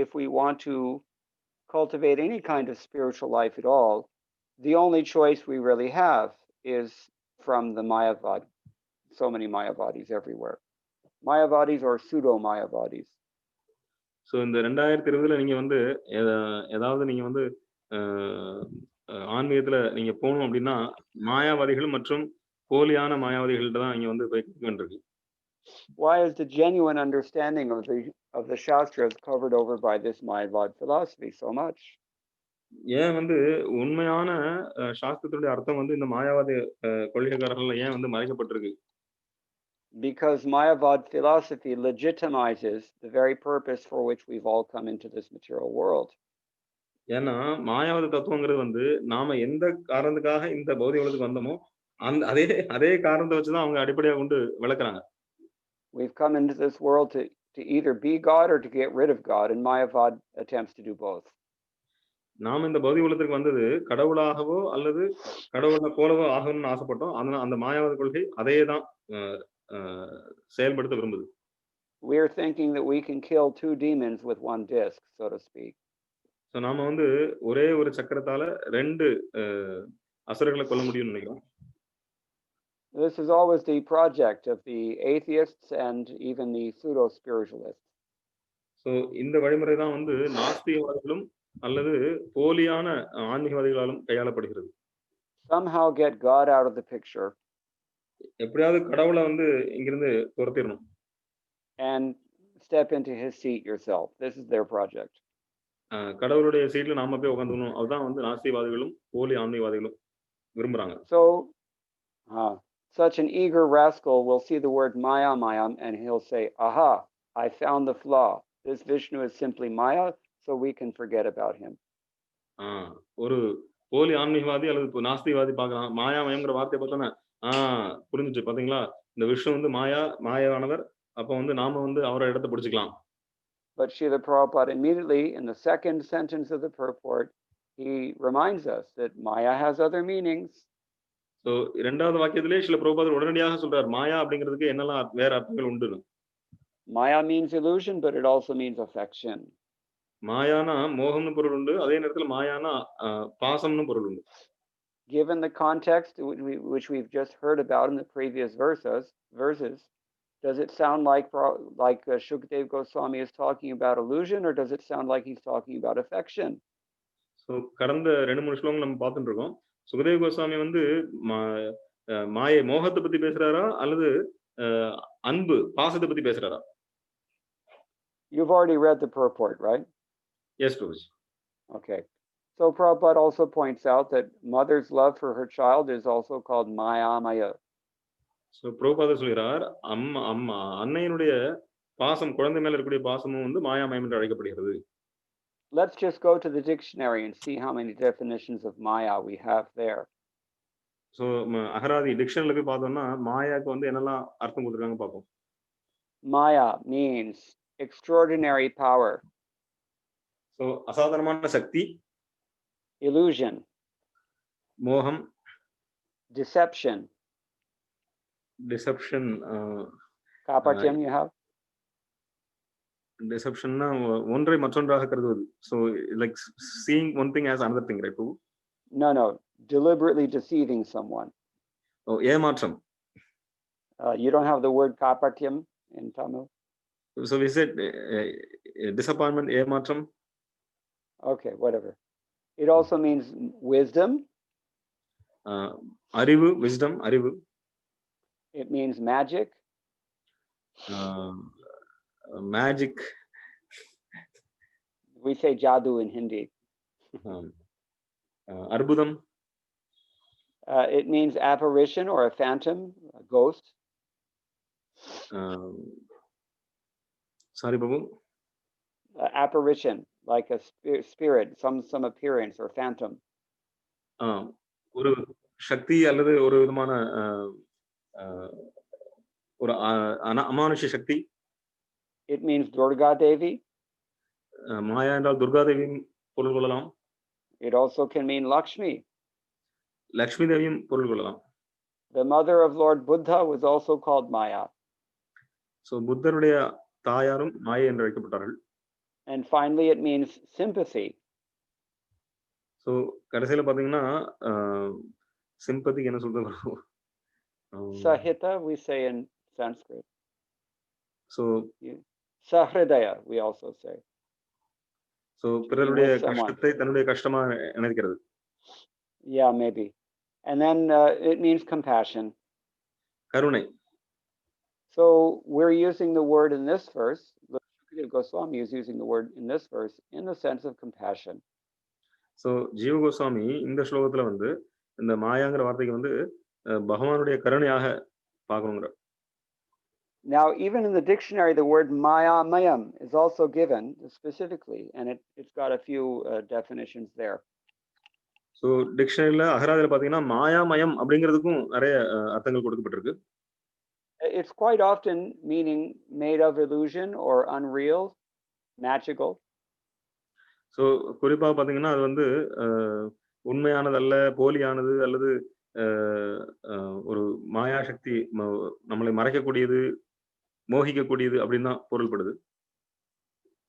if we want to cultivate any kind of spiritual life at all, the only choice we really have is from the Mayavadi. So many Mayavadis everywhere. Mayavadis or pseudo-Mayavadis. So இந்த 2020 நீங்க வந்து ஏதாவது நீங்க வந்து ஆன்மீகத்துல நீங்க போகணும் அப்படின்னா மாயாவாதிகள் மற்றும் போலியான மாயாவாதிகள்கிட்ட தான் நீங்க வந்து போய் கேட்க வேண்டியிருக்கு. Why is the genuine understanding of the Shastras covered over by this Mayavad philosophy so much? ஏன் வந்து உண்மையான சாஸ்திரத்துடைய அர்த்தம் வந்து இந்த மாயாவாதி கொள்கைக்காரர்கள் ஏன் வந்து மறைக்கப்பட்டிருக்கு? Because Mayavad philosophy legitimizes the very purpose for which we've all come into this material world. ஏன்னா மாயாவாத தத்துவங்கிறது வந்து நாம எந்த காரணத்துக்காக இந்த பௌதிக உலகத்துக்கு வந்தோமோ அந்த அதே அதே காரணத்தை வச்சுதான் அவங்க அடிப்படையாக கொண்டு விளக்குறாங்க. We've come into this world to either be God or to get rid of God, and Mayavad attempts to do both. நாம இந்த பௌதிக உலகத்துக்கு வந்தது கடவுளாகவோ அல்லது கடவுளை போலவோ ஆகணும்னு ஆசைப்பட்டோம். அதனால அந்த மாயாவாத கொள்கை அதையே தான் செயல்படுத்த விரும்புது. We're thinking that we can kill two demons with one disc, so to speak. So நாம வந்து ஒரே ஒரு சக்கரத்தால 2 அசுரர்களை கொல்ல முடியும்னு நினைக்கிறோம். This is always the project of the atheists and even the pseudo-spiritualists. So இந்த வழிமுறை தான் வந்து நாஸ்திகவாதிகளும் அல்லது போலியான ஆன்மீகவாதிகளாலும் கையாளப்படுகிறது. Somehow get God out of the picture. எப்படியாவது கடவுளை வந்து இங்கிருந்து துரத்திடணும். And step into his seat yourself. This is their project. கடவுளுடைய சீட்ல நாம போய் உட்கார்ந்துக்கணும். அதுதான் வந்து நாஸ்திகவாதிகளும் போலி ஆன்மீகவாதிகளும் விரும்புறாங்க. So such an eager rascal will see the word Maya, and he'll say, aha, I found the flaw. This Vishnu is simply Maya, so we can forget about him. ஒரு போலி ஆன்மீகவாதி அல்லது நாஸ்திகவாதி பார்க்கலாம், மாயாமயம்ங்கிற வார்த்தையை பார்த்தோன்னா புரிஞ்சுச்சு பாத்தீங்களா, இந்த விஷ்ணு வந்து மாயாவானவர், அப்ப வந்து நாம வந்து அவரோட இடத்தை பிடிச்சுக்கலாம். But Srila Prabhupada immediately in the second sentence of the purport, he reminds us that Maya has other meanings. So இரண்டாவது வாக்கியத்திலே ஸ்ரீல பிரபுபாதர் உடனடியாக சொல்றார் மாயா அப்படிங்கிறதுக்கு என்னெல்லாம் வேற அர்த்தங்கள் உண்டு. Maya means illusion, but it also means affection. மாயானா மோகம்னு பொருள் உண்டு, அதே நேரத்தில் மாயானா பாசம்னு பொருள் உண்டு. Given the context which we've just heard about in the previous verses, does it sound like Shukdev Goswami is talking about illusion, or does it sound like he's talking about affection? So கடந்த 2-3 ஸ்லோகங்கள் நம்ம பார்த்துட்டு இருக்கோம். சுகதேவ கோஸ்வாமி வந்து மாயை மோகத்தை பத்தி பேசுறாரா அல்லது அன்பு பாசத்தை பத்தி பேசுறாரா? You've already read the purport, right? Yes, Prabhuji. Okay. So Prabhupada also points out that mother's love for her child is also called Maya. So Prabhupada சொல்கிறார் அன்னையினுடைய பாசம் குழந்தை மேல இருக்கக்கூடிய பாசமும் வந்து மாயாமயம் என்று அழைக்கப்படுகிறது. Let's just go to the dictionary and see how many definitions of Maya we have there. So அகராதி டிக்ஷனரியில போய் பார்த்தோம்னா மாயாக்கு வந்து என்னெல்லாம் அர்த்தம் கொடுத்திருக்காங்க பார்ப்போம். Maya means extraordinary power. So அசாதாரணமான சக்தி. Illusion. மோகம். Deception. Kapatyam you have? Deception na ஒன்றை மற்றொன்றாக கருதுவது. So like seeing one thing as another thing, right? No. Deliberately deceiving someone. Oh, ஏமாற்றம். You don't have the word kapatyam in Tamil? So we said disappointment, ஏமாற்றம். Okay, whatever. It also means wisdom. அறிவு, wisdom, அறிவு. It means magic. Magic. We say jadoo in Hindi. Arbudam. It means apparition or a phantom, a ghost. Sorry, Babu. Apparition, like a spirit, some appearance or phantom. ஒரு சக்தி அல்லது ஒரு விதமான ஒரு அமானுஷ்ய சக்தி. It means Durga Devi. மாயா என்றால் துர்கா தேவியும் பொருள் கொள்ளலாம். It also can mean Lakshmi. Lakshmi தேவியும் பொருள் கொள்ளலாம். The mother of Lord Buddha was also called Maya. So புத்தருடைய தாயாரும் மாயை என்று அழைக்கப்பட்டார்கள். And finally it means sympathy. So கடைசியில பாத்தீங்கன்னா sympathy என்ன சொல்றது? Sahita we say in Sanskrit. So Sahridaya we also say. So to be பிறருடைய with someone. கஷ்டத்தை தன்னுடைய கஷ்டமா நினைக்கிறது. Yeah, maybe. And then it means compassion. கருணை. So we're using the word in this verse. Bhaktivedanta Goswami is using the word in this verse in the sense of compassion. So ஜீவ கோஸ்வாமி இந்த ஸ்லோகத்துல வந்து இந்த மாயாங்கிற வார்த்தைக்கு வந்து பகவானுடைய கருணையாக பார்க்கணுங்கிற. Now, even in the dictionary, the word maya mayam is also given specifically, and it's got a few definitions there. So டிக்ஷனரியில அகராதியில பாத்தீங்கன்னா மாயாமயம் அப்படிங்கிறதுக்கும் நிறைய அர்த்தங்கள் கொடுக்கப்பட்டிருக்கு. It's quite often meaning made of illusion or unreal, magical. So குறிப்பா பாத்தீங்கன்னா அது வந்து உண்மையானது அல்ல, போலியானது அல்லது ஒரு மாயா சக்தி நம்மளை மறைக்கக்கூடியது, மோகிக்கக்கூடியது அப்படின்னு தான் பொருள்படுது.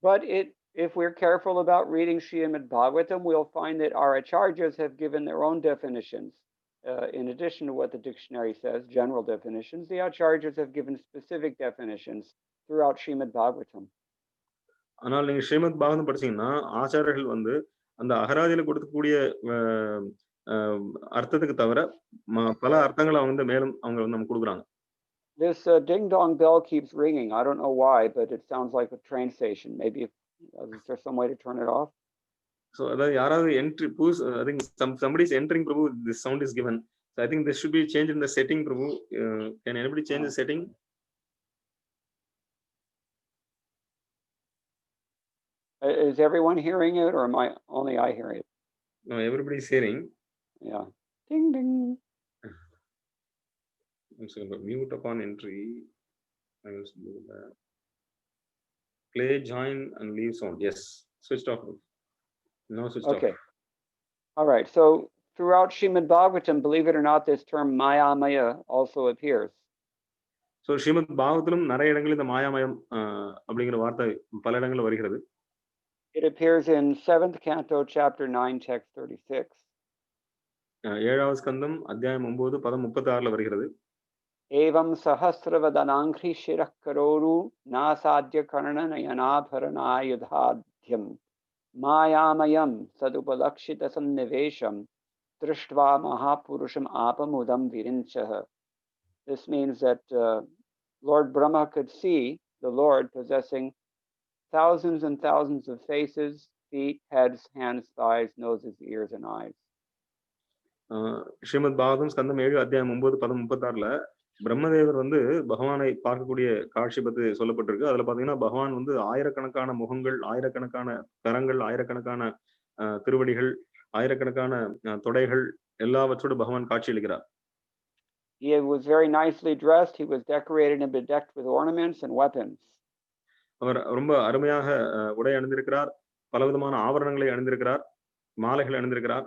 But if we're careful about reading Srimad Bhagavatam, we'll find that our acharyas have given their own definitions. In addition to what the dictionary says, general definitions, the acharyas have given specific definitions throughout Srimad Bhagavatam. ஆனால் நீங்க ஸ்ரீமத் பாகவதம் படிச்சீங்கன்னா ஆச்சாரியர்கள் வந்து அந்த அகராதியில கொடுக்கக்கூடிய அர்த்தத்துக்கு தவிர பல அர்த்தங்களை அவங்க மேலும் அவங்க வந்து நமக்கு கொடுக்குறாங்க. This ding dong bell keeps ringing. I don't know why, but it sounds like a train station. Maybe is there some way to turn it off? So அதாவது யாராவது entry I think somebody is entering Prabhu, this sound is given. So I think this should be changed in the setting, Prabhu. Can anybody change the setting? Is everyone hearing it, or am I only hearing it? No, everybody is hearing. Yeah. Ding ding. So mute upon entry. I will do that. Play, join, and leave sound. Yes. Switched off. No, switched off. Okay. All right. So throughout Srimad Bhagavatam, believe it or not, this term maya maya also appears. So Srimad பாகவத்திலும் நிறைய இடங்களில் இந்த மாயாமயம் அப்படிங்கிற வார்த்தை பல இடங்களில் வருகிறது. It appears in 7th canto, chapter 9, text 36. 7வது ஸ்கந்தம் அத்தியாயம் 9 பதம் 36ல வருகிறது. Evam sahasravadanankri shirakkaroru nasadya karnanayanabharanayudhadyam mayamayam sadupalakshita sannivesham drishtva mahapurusham apamudam virinchaha. This means that Lord Brahma could see the Lord possessing thousands and thousands of faces, feet, heads, hands, thighs, noses, ears, and eyes. Srimad Bhagavatam ஸ்கந்தம் 7 அத்தியாயம் 9 பதம் 36ல பிரம்மதேவர் வந்து பகவானை பார்க்கக்கூடிய காட்சி பத்தி சொல்லப்பட்டிருக்கு. அதுல பாத்தீங்கன்னா பகவான் வந்து ஆயிரக்கணக்கான முகங்கள், ஆயிரக்கணக்கான கரங்கள், ஆயிரக்கணக்கான திருவடிகள், ஆயிரக்கணக்கான தொடைகள் எல்லாவற்றோடு பகவான் காட்சி அளிக்கிறார். He was very nicely dressed. He was decorated and bedecked with ornaments and weapons. அவர் ரொம்ப அருமையாக உடை அணிந்திருக்கிறார், பலவிதமான ஆபரணங்களை அணிந்திருக்கிறார், மாலைகள் அணிந்திருக்கிறார்.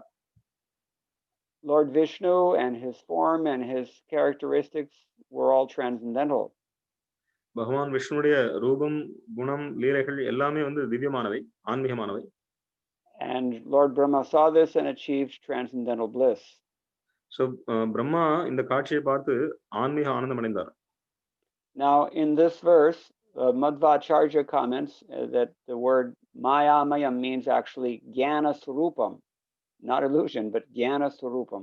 Lord Vishnu and his form and his characteristics were all transcendental. பகவான் விஷ்ணுடைய ரூபம், குணம், லீலைகள் எல்லாமே வந்து திவ்யமானவை, ஆன்மீகமானவை. And Lord Brahma saw this and achieved transcendental bliss. So Brahma இந்த காட்சியை பார்த்து ஆன்மீக ஆனந்தம் அடைந்தார். Now in this verse, Madhvacharya comments that the word maya mayam means actually jnana surupam, not illusion, but jnana surupam.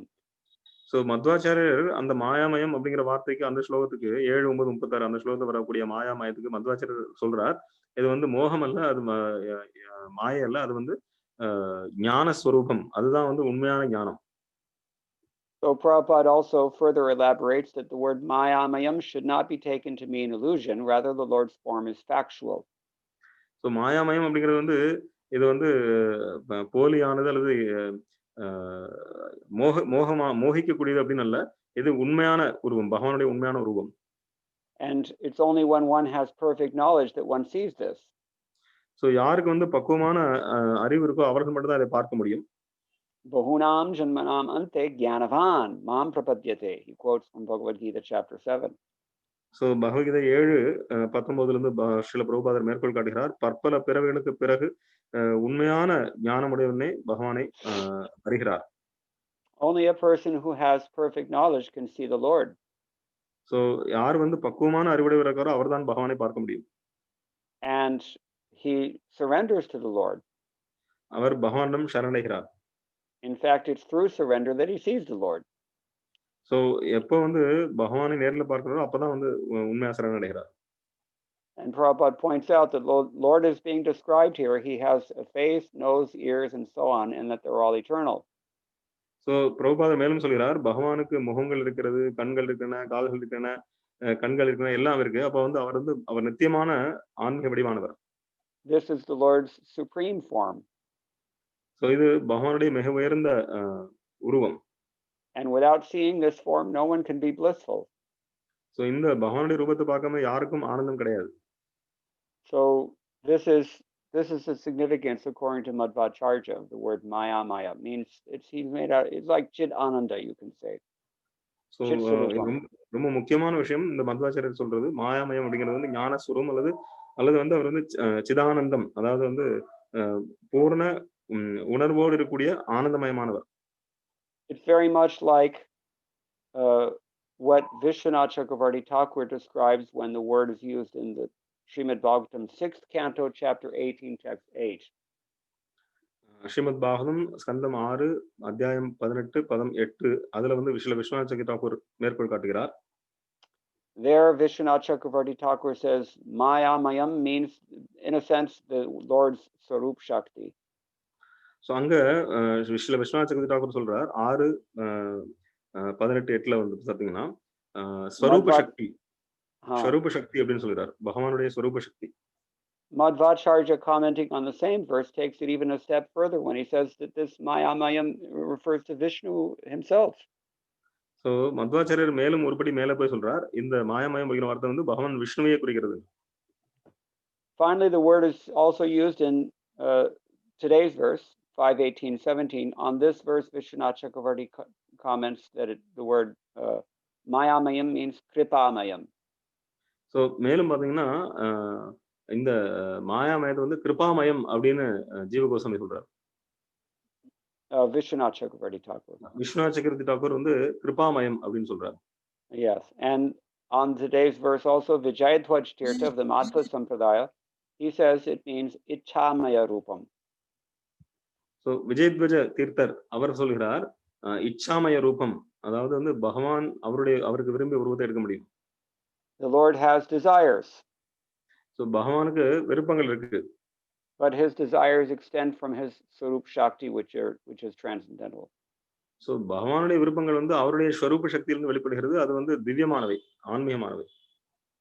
So Madhvacharya அந்த மாயாமயம் அப்படிங்கிற வார்த்தைக்கு அந்த ஸ்லோகத்துக்கு 7:9-36 அந்த ஸ்லோகத்துல வரக்கூடிய மாயாமயத்துக்கு மத்வாச்சாரியர் சொல்றார், இது வந்து மோகம் அல்ல, அது மாயை அல்ல, அது வந்து ஞான ஸ்வரூபம், அதுதான் வந்து உண்மையான ஞானம். So Prabhupada also further elaborates that the word mayamayam should not be taken to mean illusion, rather the Lord's form is factual. So மாயாமயம் அப்படிங்கிறது வந்து இது வந்து போலியானது அல்லது மோகிக்கக்கூடியது அப்படின்னு அல்ல, இது உண்மையான உருவம், பகவானுடைய உண்மையான உருவம். And it's only when one has perfect knowledge that one sees this. So யாருக்கு வந்து பக்குவமான அறிவு இருக்கோ அவர்கள் மட்டும் தான் இதை பார்க்க முடியும். Bahunam janmanam ante jnanavan mam prapadyate. He quotes from Bhagavad Gita chapter 7. So Bhagavad Gita 7:19 Srila பிரபுபாதர் மேற்கோள் காட்டுகிறார், பற்பல பிறவிகளுக்கு பிறகு உண்மையான ஞானமுடையவனே பகவானை அறிகிறார். Only a person who has perfect knowledge can see the Lord. So யார் வந்து பக்குவமான அறிவுடையவர் இருக்காரோ அவர்தான் பகவானை பார்க்க முடியும். And he surrenders to the Lord. அவர் பகவானிடம் சரணடைகிறார். In fact, it's through surrender that he sees the Lord. So எப்போ வந்து பகவானை நேர்ல பார்க்கிறாரோ அப்பதான் வந்து உண்மையா சரணடைகிறார். And Prabhupada points out that Lord is being described here. He has a face, nose, ears, and so on, and that they're all eternal. So பிரபுபாதர் மேலும் சொல்கிறார், பகவானுக்கு முகங்கள் இருக்கிறது, கண்கள் இருக்கின்றன, கால்கள் இருக்கின்றன, கண்கள் இருக்கின்றன, எல்லாம் இருக்கு. அப்ப வந்து அவர் நித்தியமான ஆன்மீக வடிவானவர். This is the Lord's supreme form. So இது பகவானுடைய மிக உயர்ந்த உருவம். And without seeing this form, no one can be blissful. So இந்த பகவானுடைய ரூபத்தை பார்க்காம யாருக்கும் ஆனந்தம் கிடையாது. So this is the significance, according to Madhvacharya, of the word Maya. Maya means he's made out. It's like Chit Ananda, you can say. So ரொம்ப முக்கியமான விஷயம் இந்த மத்வாச்சாரியர் சொல்றது, மாயாமயம் அப்படிங்கிறது வந்து ஞான சுரம் அல்லது வந்து அவர் வந்து சிதானந்தம், அதாவது வந்து பூர்ண உணர்வோடு இருக்கக்கூடிய ஆனந்தமயமானவர். It's very much like what Vishwanath Chakravarti Thakur describes when the word is used in the Srimad Bhagavatam, 6th canto, chapter 18, text 8. Srimad Bhagavatam ஸ்கந்தம் 6 அத்தியாயம் 18 பதம் 8 அதுல வந்து விஸ்வநாத் சக்கரவர்த்தி தாக்கூர் மேற்கோள் காட்டுகிறார். There Vishwanath Chakravarti Thakur says Maya Mayam means in a sense the Lord's Sarup Shakti. So அங்க விஸ்வநாத் சக்கரவர்த்தி தாக்கூர் சொல்றார் 6 18 8ல வந்து பாத்தீங்கன்னா ஸ்வரூப சக்தி, ஸ்வரூப சக்தி அப்படின்னு சொல்றார், பகவானுடைய ஸ்வரூப சக்தி. Madhvacharya, commenting on the same verse, takes it even a step further when he says that this Maya Mayam refers to Vishnu himself. So Madhvacharya மேலும் ஒருபடி மேலே போய் சொல்றார், இந்த மாயாமயம் அப்படிங்கிற வார்த்தை வந்து பகவான் விஷ்ணுவையே குறிக்கிறது. Finally, the word is also used in today's verse 5:18-17. On this verse, Vishwanath Chakravarti comments that the word Maya Mayam means Kripa Mayam. So மேலும் பாத்தீங்கன்னா இந்த மாயாமயத்தை வந்து கிருபாமயம் அப்படின்னு ஜீவகோஸ்வாமி சொல்றார். Vishwanath Chakravarti Thakur. விஸ்வநாத் சக்கரவர்த்தி தாக்கூர் வந்து கிருபாமயம் அப்படின்னு சொல்றார். Yes, and on today's verse also Vijayadhwaj Tirtha of the Madhva Sampradaya, he says it means Icchamaya Rupam. So விஜயத்வஜ Tirthar அவர் சொல்கிறார் இச்சாமய ரூபம், அதாவது வந்து பகவான் அவருக்கு விரும்பிய உருவத்தை எடுக்க முடியும். The Lord has desires. So பகவானுக்கு விருப்பங்கள் இருக்கு. But his desires extend from his Sarup Shakti, which is transcendental. So பகவானுடைய விருப்பங்கள் வந்து அவருடைய ஸ்வரூப சக்தியிலிருந்து வெளிப்படுகிறது, அது வந்து திவ்யமானவை, ஆன்மீகமானவை.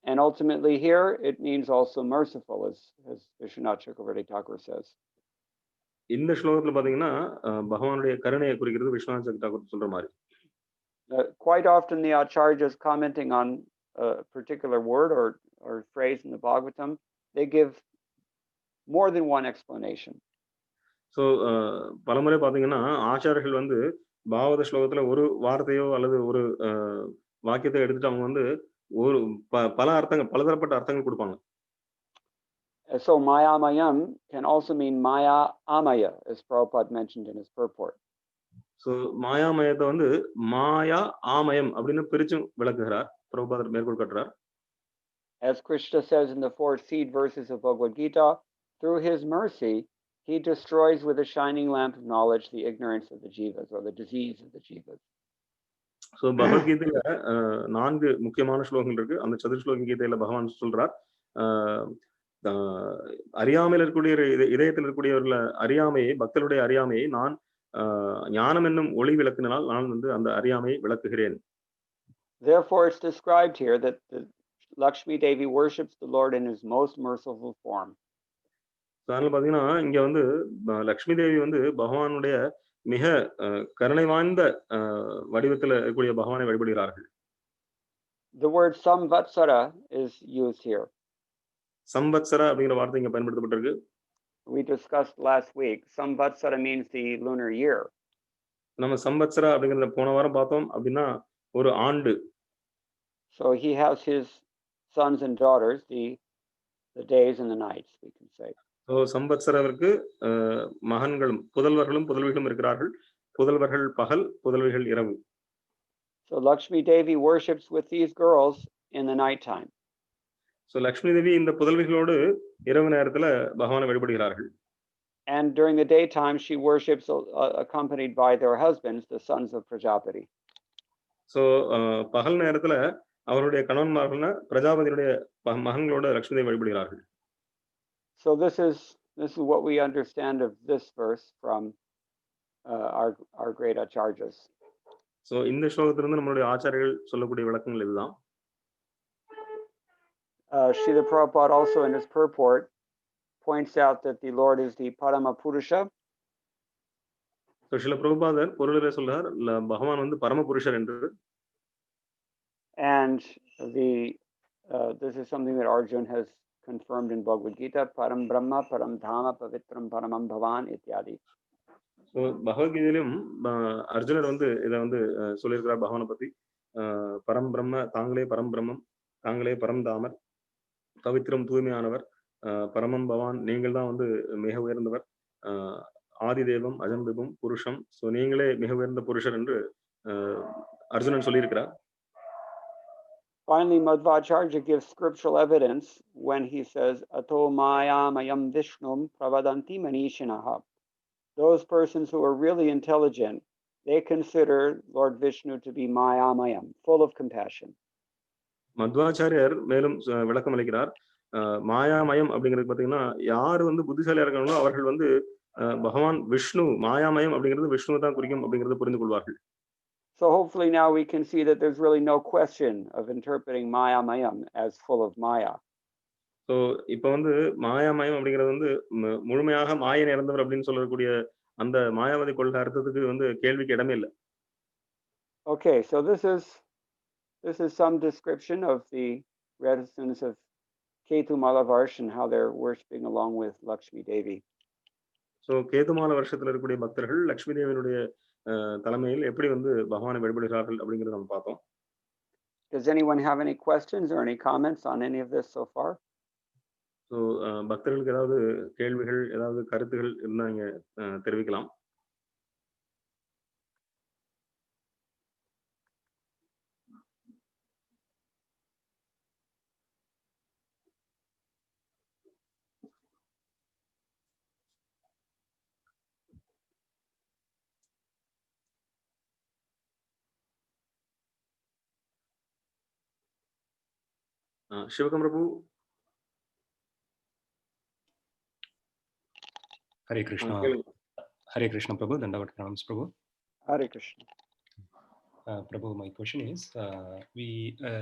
And ultimately here it means also merciful, as Vishwanath Chakravarti Thakur says. இந்த ஸ்லோகத்துல பாத்தீங்கன்னா பகவானுடைய கருணையை குறிக்கிறது விஸ்வநாத் சக்கரவர்த்தி தாக்கூர் சொல்ற மாதிரி. Quite often the acharyas commenting on a particular word or phrase in the Bhagavatam, they give more than one explanation. So பலமுறை பாத்தீங்கன்னா ஆச்சாரியர்கள் வந்து பாகவத ஸ்லோகத்துல ஒரு வார்த்தையோ அல்லது ஒரு வாக்கியத்தை எடுத்துட்டு அவங்க வந்து ஒரு பல அர்த்தங்கள், பலதரப்பட்ட அர்த்தங்கள் கொடுப்பாங்க. So Maya Mayam can also mean Maya Amaya, as Prabhupada mentioned in his purport. So மாயாமயத்தை வந்து மாயா ஆமயம் அப்படின்னு பிரிச்சு விளக்குகிறார், பிரபுபாதர் மேற்கோள் காட்டுறார். As Krishna says in the 4 seed verses of Bhagavad Gita, through his mercy, he destroys with a shining lamp of knowledge the ignorance of the jivas, or the disease of the jivas. So பகவத்கீதையில 4 முக்கியமான ஸ்லோகங்கள் இருக்கு. அந்த சதுர்ஸ்லோக கீதையில பகவான் சொல்றார், அறியாமையில் இருக்கக்கூடிய இதயத்தில் இருக்கக்கூடியவர்கள அறியாமையை, பக்தருடைய அறியாமையை நான் ஞானம் என்னும் ஒளி விளக்கினால் நான் வந்து அந்த அறியாமையை விளக்குகிறேன். Therefore it's described here that the Lakshmi Devi worships the Lord in his most merciful form. அதனால பாத்தீங்கன்னா இங்க வந்து லக்ஷ்மி தேவி வந்து பகவானுடைய மிக கருணை வாய்ந்த வடிவத்தில் இருக்கக்கூடிய பகவானை வழிபடுகிறார்கள். The word samvatsara is used here. சம்வத்சரா அப்படிங்கிற வார்த்தை இங்க பயன்படுத்தப்பட்டிருக்கு. We discussed last week. Samvatsara means the lunar year. நம்ம சம்வத்சரா அப்படிங்கறத போன வாரம் பார்த்தோம். அப்படின்னா ஒரு ஆண்டு. So he has his sons and daughters, the days and the nights, we can say. So சம்வத்சரருக்கு மகன்களும் புதல்வர்களும் புதல்விகளும் இருக்கிறார்கள். புதல்வர்கள் பகல், புதல்விகள் இரவு. So Lakshmi Devi worships with these girls in the night time. So Lakshmi Devi இந்த புதல்விகளோடு இரவு நேரத்துல பகவானை வழிபடுகிறார்கள். And during the daytime, she worships accompanied by their husbands, the sons of Prajapati. So பகல் நேரத்துல அவருடைய கணவன்மார்கள்னா பிரஜாபதியுடைய மகன்களோட Lakshmi Devi வழிபடுகிறார்கள். So this is what we understand of this verse from our great acharyas. So இந்த ஸ்லோகத்திலிருந்து நம்மளுடைய ஆச்சாரியர்கள் சொல்லக்கூடிய விளக்கங்கள் இதுதான். Srila Prabhupada also in his purport points out that the Lord is the Parama Purusha. So Srila Prabhupada பொருளிலே சொல்றார் பகவான் வந்து பரம புருஷர் என்று. And this is something that Arjuna has confirmed in Bhagavad Gita, Param Brahma, Param Dhama, Pavitram Paramam Bhavan ityadi. So பகவத்கீதையிலும் அர்ஜுனர் வந்து இதை வந்து சொல்லியிருக்கிறார் பகவானை பத்தி. பரம் பிரம்ம, தாங்களே பரம் பிரம்மம், தாங்களே பரம் தாமர், பவித்ரம் தூய்மையானவர், பரமம் பவான், நீங்கள் தான் வந்து மிக உயர்ந்தவர், ஆதி தேவம் அஜம்பிபம் புருஷம், ஸோ நீங்களே மிக உயர்ந்த புருஷர் என்று அர்ஜுனன் சொல்லியிருக்கிறார். Finally, Madhvacharya gives scriptural evidence when he says, Ato mayamayam vishnum pravadanti manishinaha. Those persons who are really intelligent, they consider Lord Vishnu to be mayamayam, full of compassion. Madhvacharya மேலும் விளக்கம் அளிக்கிறார். மாயாமயம் அப்படிங்கிறது பார்த்தீங்கன்னா யார் வந்து புத்திசாலியா இருக்காங்களோ அவர்கள் வந்து பகவான் விஷ்ணு மாயாமயம் அப்படிங்கிறது விஷ்ணு தான் குறிக்கும் அப்படிங்கிறத புரிந்து கொள்வார்கள். So hopefully now we can see that there's really no question of interpreting Maya Mayam as full of Maya. So இப்போ வந்து மாயாமயம் அப்படிங்கிறது வந்து முழுமையாக மாயை நிறைந்தவர் அப்படின்னு சொல்லக்கூடிய அந்த மாயாவதி கொள்கை அர்த்தத்துக்கு வந்து கேள்விக்கு இடமே இல்லை. Okay, so this is some description of the reticence of Ketumala Varsh and how they're worshipping along with Lakshmi Devi. So கேதுமால வருஷத்துல இருக்கக்கூடிய பக்தர்கள் லட்சுமி தேவியினுடைய தலைமையில் எப்படி வந்து பகவானை வழிபடுகிறார்கள் அப்படிங்கறத நம்ம பார்த்தோம். Does anyone have any questions or any comments on any of this so far? So பக்தர்களுக்கு ஏதாவது கேள்விகள் ஏதாவது கருத்துகள் இருந்தா நீங்க தெரிவிக்கலாம். Shivakam Prabhu. Hare Krishna. Hare Krishna Prabhu. Dandavat Pranams Prabhu. Hare Krishna. Prabhu, my question is, we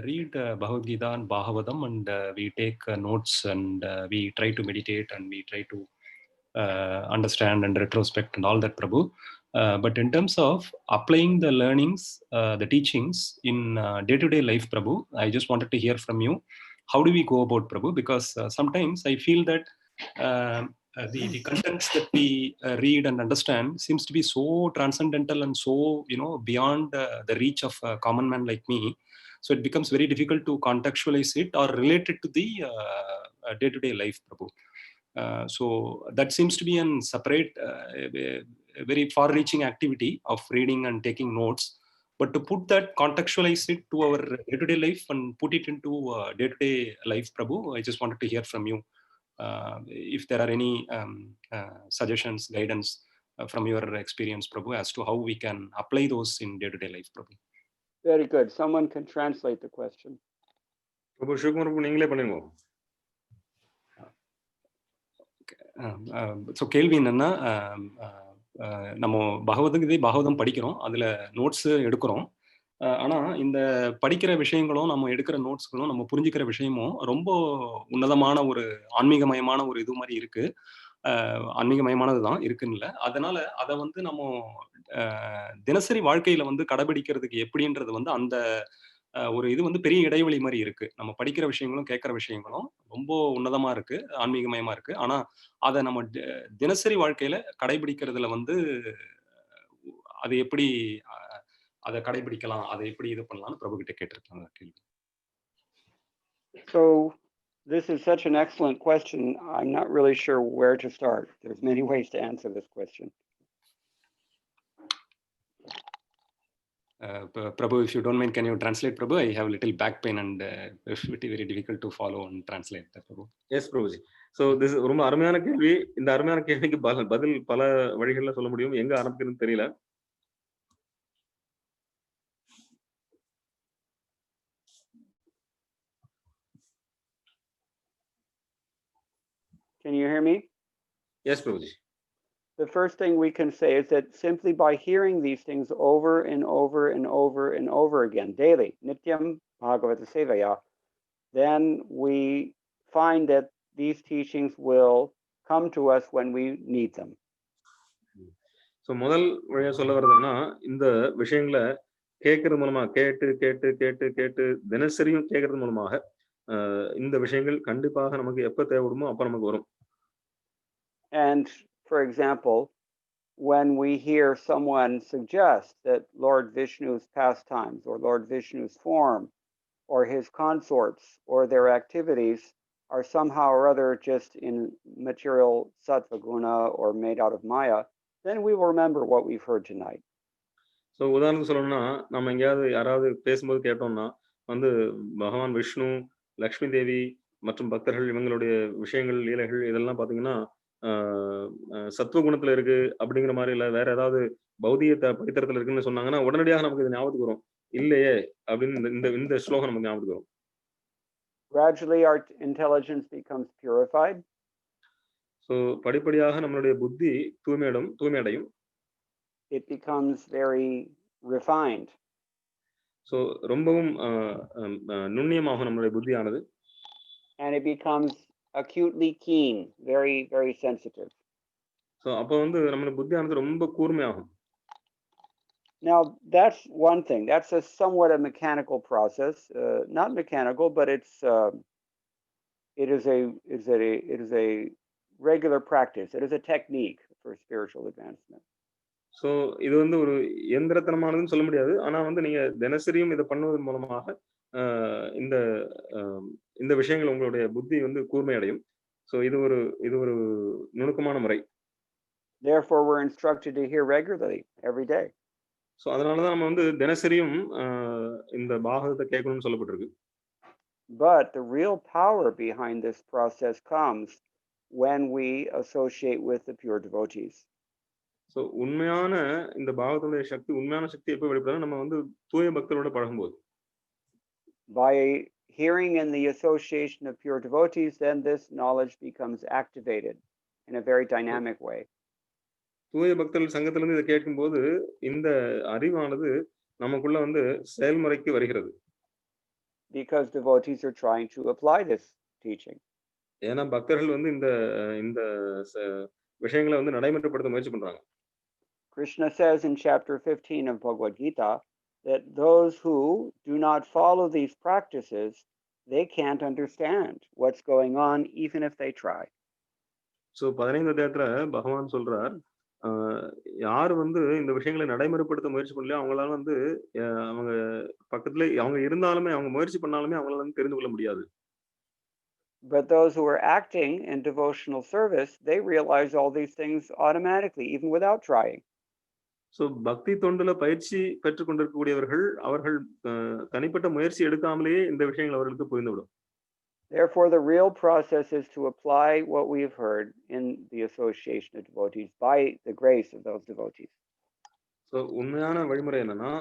read Bhagavad Gita and Bhagavatam and we take notes and we try to meditate and we try to understand and retrospect and all that, Prabhu. But in terms of applying the learnings, the teachings in day-to-day life, Prabhu, I just wanted to hear from you. How do we go about, Prabhu? Because sometimes I feel that the contents that we read and understand seems to be so transcendental and so beyond the reach of a common man like me. So it becomes very difficult to contextualize it or relate it to the day-to-day life, Prabhu. So that seems to be a separate, very far-reaching activity of reading and taking notes. But to put that, contextualize it to our day-to-day life and put it into day-to-day life, Prabhu, I just wanted to hear from you. If there are any suggestions, guidance from your experience, Prabhu, as to how we can apply those in day-to-day life, Prabhu. Very good. Someone can translate the question. Prabhu, Shivakam Prabhu, நீங்களே பண்ணுங்க. So கேள்வி என்னன்னா, நம்ம பகவத்கீதை பாகவதம் படிக்கிறோம், அதில் notes எடுக்கிறோம். ஆனால் இந்த படிக்கிற விஷயங்களும் நம்ம எடுக்கிற நோட்ஸ்களும் நம்ம புரிஞ்சுக்கிற விஷயமும் ரொம்ப உன்னதமான ஒரு ஆன்மீகமயமான ஒரு இது மாதிரி இருக்கு. ஆன்மீகமயமானது தான் இருக்குன்னு இல்லை. அதனால அதை வந்து நம்ம தினசரி வாழ்க்கையில வந்து கடைபிடிக்கிறதுக்கு எப்படின்றது வந்து அந்த ஒரு இது வந்து பெரிய இடைவெளி மாதிரி இருக்கு. நம்ம படிக்கிற விஷயங்களும் கேட்கிற விஷயங்களும் ரொம்ப உன்னதமா இருக்கு, ஆன்மீகமயமா இருக்கு. ஆனா அதை நம்ம தினசரி வாழ்க்கையில கடைபிடிக்கிறதுல வந்து அது எப்படி அதை கடைபிடிக்கலாம், அதை எப்படி இது பண்ணலாம்னு பிரபு கிட்ட கேட்டிருக்காங்க கேள்வி. So this is such an excellent question. I'm not really sure where to start. There's many ways to answer this question. Prabhu, if you don't mind, can you translate, Prabhu? I have a little back pain and it's very difficult to follow and translate, Prabhu. Yes, Prabhuji. So this is ரொம்ப அருமையான கேள்வி. இந்த அருமையான கேள்விக்கு பதில் பல வழிகளில் சொல்ல முடியும். எங்க ஆரம்பிக்கிறதுன்னு தெரியல. Can you hear me? Yes, Prabhuji. The first thing we can say is that simply by hearing these things over and over and over and over again daily, nityam bhagavata sevaya, then we find that these teachings will come to us when we need them. So முதல் வழியா சொல்ல வர்றதுன்னா இந்த விஷயங்களை கேட்கறது மூலமா கேட்டு கேட்டு கேட்டு கேட்டு தினசரியும் கேட்கறது மூலமாக இந்த விஷயங்கள் கண்டிப்பாக நமக்கு எப்ப தேவைப்படுமோ அப்ப நமக்கு வரும். And for example, when we hear someone suggest that Lord Vishnu's pastimes or Lord Vishnu's form or his consorts or their activities are somehow or other just in material sattva guna or made out of maya, then we will remember what we've heard tonight. So உதாரணத்துக்கு சொல்லணும்னா நம்ம எங்கேயாவது யாராவது பேசும்போது கேட்டோம்னா வந்து பகவான் விஷ்ணு, லக்ஷ்மி தேவி மற்றும் பக்தர்கள் இவங்களுடைய விஷயங்கள், லீலைகள் இதெல்லாம் பார்த்தீங்கன்னா சத்துவ குணத்துல இருக்கு அப்படிங்கிற மாதிரி இல்லை வேற ஏதாவது பௌதிக படித்தரத்துல இருக்குன்னு சொன்னாங்கன்னா உடனடியாக நமக்கு இது ஞாபகத்துக்கு வரும். இல்லையே அப்படின்னு இந்த ஸ்லோகம் நமக்கு ஞாபகத்துக்கு வரும். Gradually our intelligence becomes purified. So படிப்படியாக நம்மளுடைய புத்தி தூய்மையடையும். It becomes very refined. So ரொம்பவும் நுண்ணியமாக நம்மளுடைய புத்தியானது. And it becomes acutely keen, very very sensitive. So அப்போ வந்து நம்மளுடைய புத்தியானது ரொம்ப கூர்மையாகும். Now that's one thing. That's a somewhat a mechanical process, not mechanical, but it is a regular practice. It is a technique for spiritual advancement. So இது வந்து ஒரு இயந்திரத்தனமானதுன்னு சொல்ல முடியாது. ஆனா வந்து நீங்க தினசரியும் இதை பண்ணுவதன் மூலமாக இந்த விஷயங்கள் உங்களுடைய புத்தி வந்து கூர்மையடையும். So இது ஒரு நுணுக்கமான முறை. Therefore we're instructed to hear regularly every day. So அதனால தான் நம்ம வந்து தினசரியும் இந்த பாகவதத்தை கேட்கணும்னு சொல்லப்பட்டிருக்கு. But the real power behind this process comes when we associate with the pure devotees. So உண்மையான இந்த பாகவதோட சக்தி, உண்மையான சக்தி எப்போ வெளிப்படுதுன்னா நம்ம வந்து தூய பக்தரோட பழகும்போது. By hearing in the association of pure devotees, then this knowledge becomes activated in a very dynamic way. தூய பக்தர்கள் சங்கத்திலிருந்து இதை கேட்கும்போது இந்த அறிவானது நமக்குள்ள வந்து செயல்முறைக்கு வருகிறது. Because devotees are trying to apply this teaching. ஏன்னா பக்தர்கள் வந்து இந்த விஷயங்களை வந்து நடைமுறைப்படுத்த முயற்சி பண்றாங்க. Krishna says in chapter 15 of Bhagavad Gita that those who do not follow these practices, they can't understand what's going on even if they try. So 15th அத்தியாயத்துல பகவான் சொல்றார், யார் வந்து இந்த விஷயங்களை நடைமுறைப்படுத்த முயற்சி பண்ணலையோ அவங்களால வந்து அவங்க பக்கத்துல அவங்க இருந்தாலுமே அவங்க முயற்சி பண்ணாலுமே அவங்களால வந்து தெரிந்து கொள்ள முடியாது. But those who are acting in devotional service, they realize all these things automatically, even without trying. So பக்தி தொண்டுல பயிற்சி பெற்றுக் கொண்டிருக்கக்கூடியவர்கள் அவர்கள் தனிப்பட்ட முயற்சி எடுக்காமலேயே இந்த விஷயங்கள் அவர்களுக்கு புரிந்துவிடும். Therefore, the real process is to apply what we have heard in the association of devotees by the grace of those devotees. So உண்மையான வழிமுறை என்னன்னா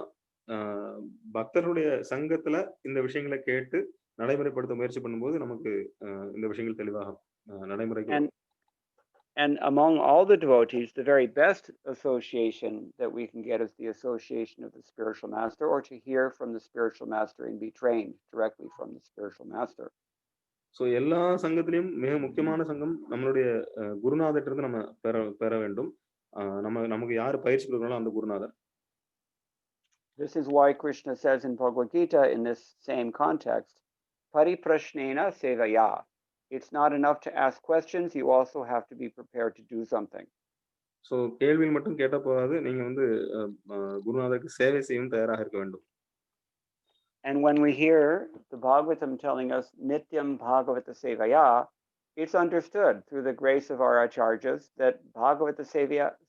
பக்தருடைய சங்கத்துல இந்த விஷயங்களை கேட்டு நடைமுறைப்படுத்த முயற்சி பண்ணும்போது நமக்கு இந்த விஷயங்கள் தெளிவாக நடைமுறைக்கு. And among all the devotees, the very best association that we can get is the association of the spiritual master, or to hear from the spiritual master and be trained directly from the spiritual master. So எல்லா சங்கத்திலும் மிக முக்கியமான சங்கம் நம்மளுடைய குருநாதர்கிட்ட நம்ம பெற வேண்டும். நமக்கு யார் பயிற்சி கொடுக்கறாங்களோ அந்த குருநாதர். This is why Krishna says in Bhagavad Gita in this same context, pariprashnena sevaya. It's not enough to ask questions, you also have to be prepared to do something. So கேள்விகள் மட்டும் கேட்டா போதாது, நீங்க வந்து குருநாதருக்கு சேவை செய்யவும் தயாராக இருக்க வேண்டும். And when we hear the Bhagavatam telling us nityam bhagavata sevaya, it's understood through the grace of our acharyas that Bhagavata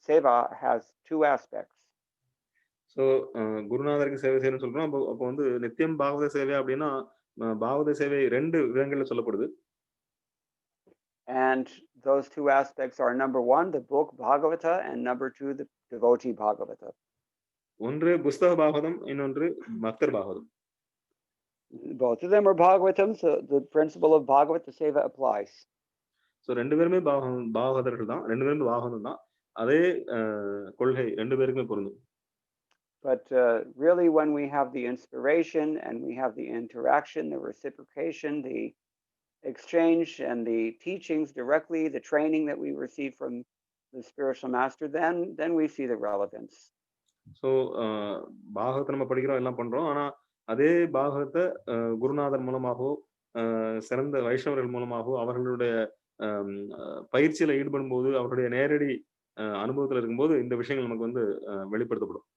seva has two aspects. So குருநாதருக்கு சேவை செய்யணும்னு சொல்றோம். அப்போ வந்து நித்தியம் பாகவத சேவை அப்படின்னா பாகவத சேவை 2 விதங்கள்ல சொல்லப்படுது. And those two aspects are number 1, the book Bhagavata, and number 2, the devotee Bhagavata. ஒன்று புஸ்தக பாகவதம், இன்னொன்று பக்தர் Bhagavatam. Both of them are Bhagavatam, so the principle of Bhagavata Seva applies. So 2 பேருமே பாகவதர்கள் தான், 2 பேருமே பாகவதம் தான். அதே கொள்கை 2 பேருக்குமே பொருந்தும். But really, when we have the inspiration and we have the interaction, the reciprocation, the exchange and the teachings directly, the training that we receive from the spiritual master, then we see the relevance. So பாகவத்தை நம்ம படிக்கிறோம், எல்லாம் பண்றோம். ஆனா அதே பாகவத்தை குருநாதர் மூலமாகவோ சிறந்த வைஷ்ணவர்கள் மூலமாகவோ அவர்களுடைய பயிற்சியில ஈடுபடும் போது அவருடைய நேரடி அனுபவத்தில் இருக்கும்போது இந்த விஷயங்கள் நமக்கு வந்து வெளிப்படுத்தப்படும்.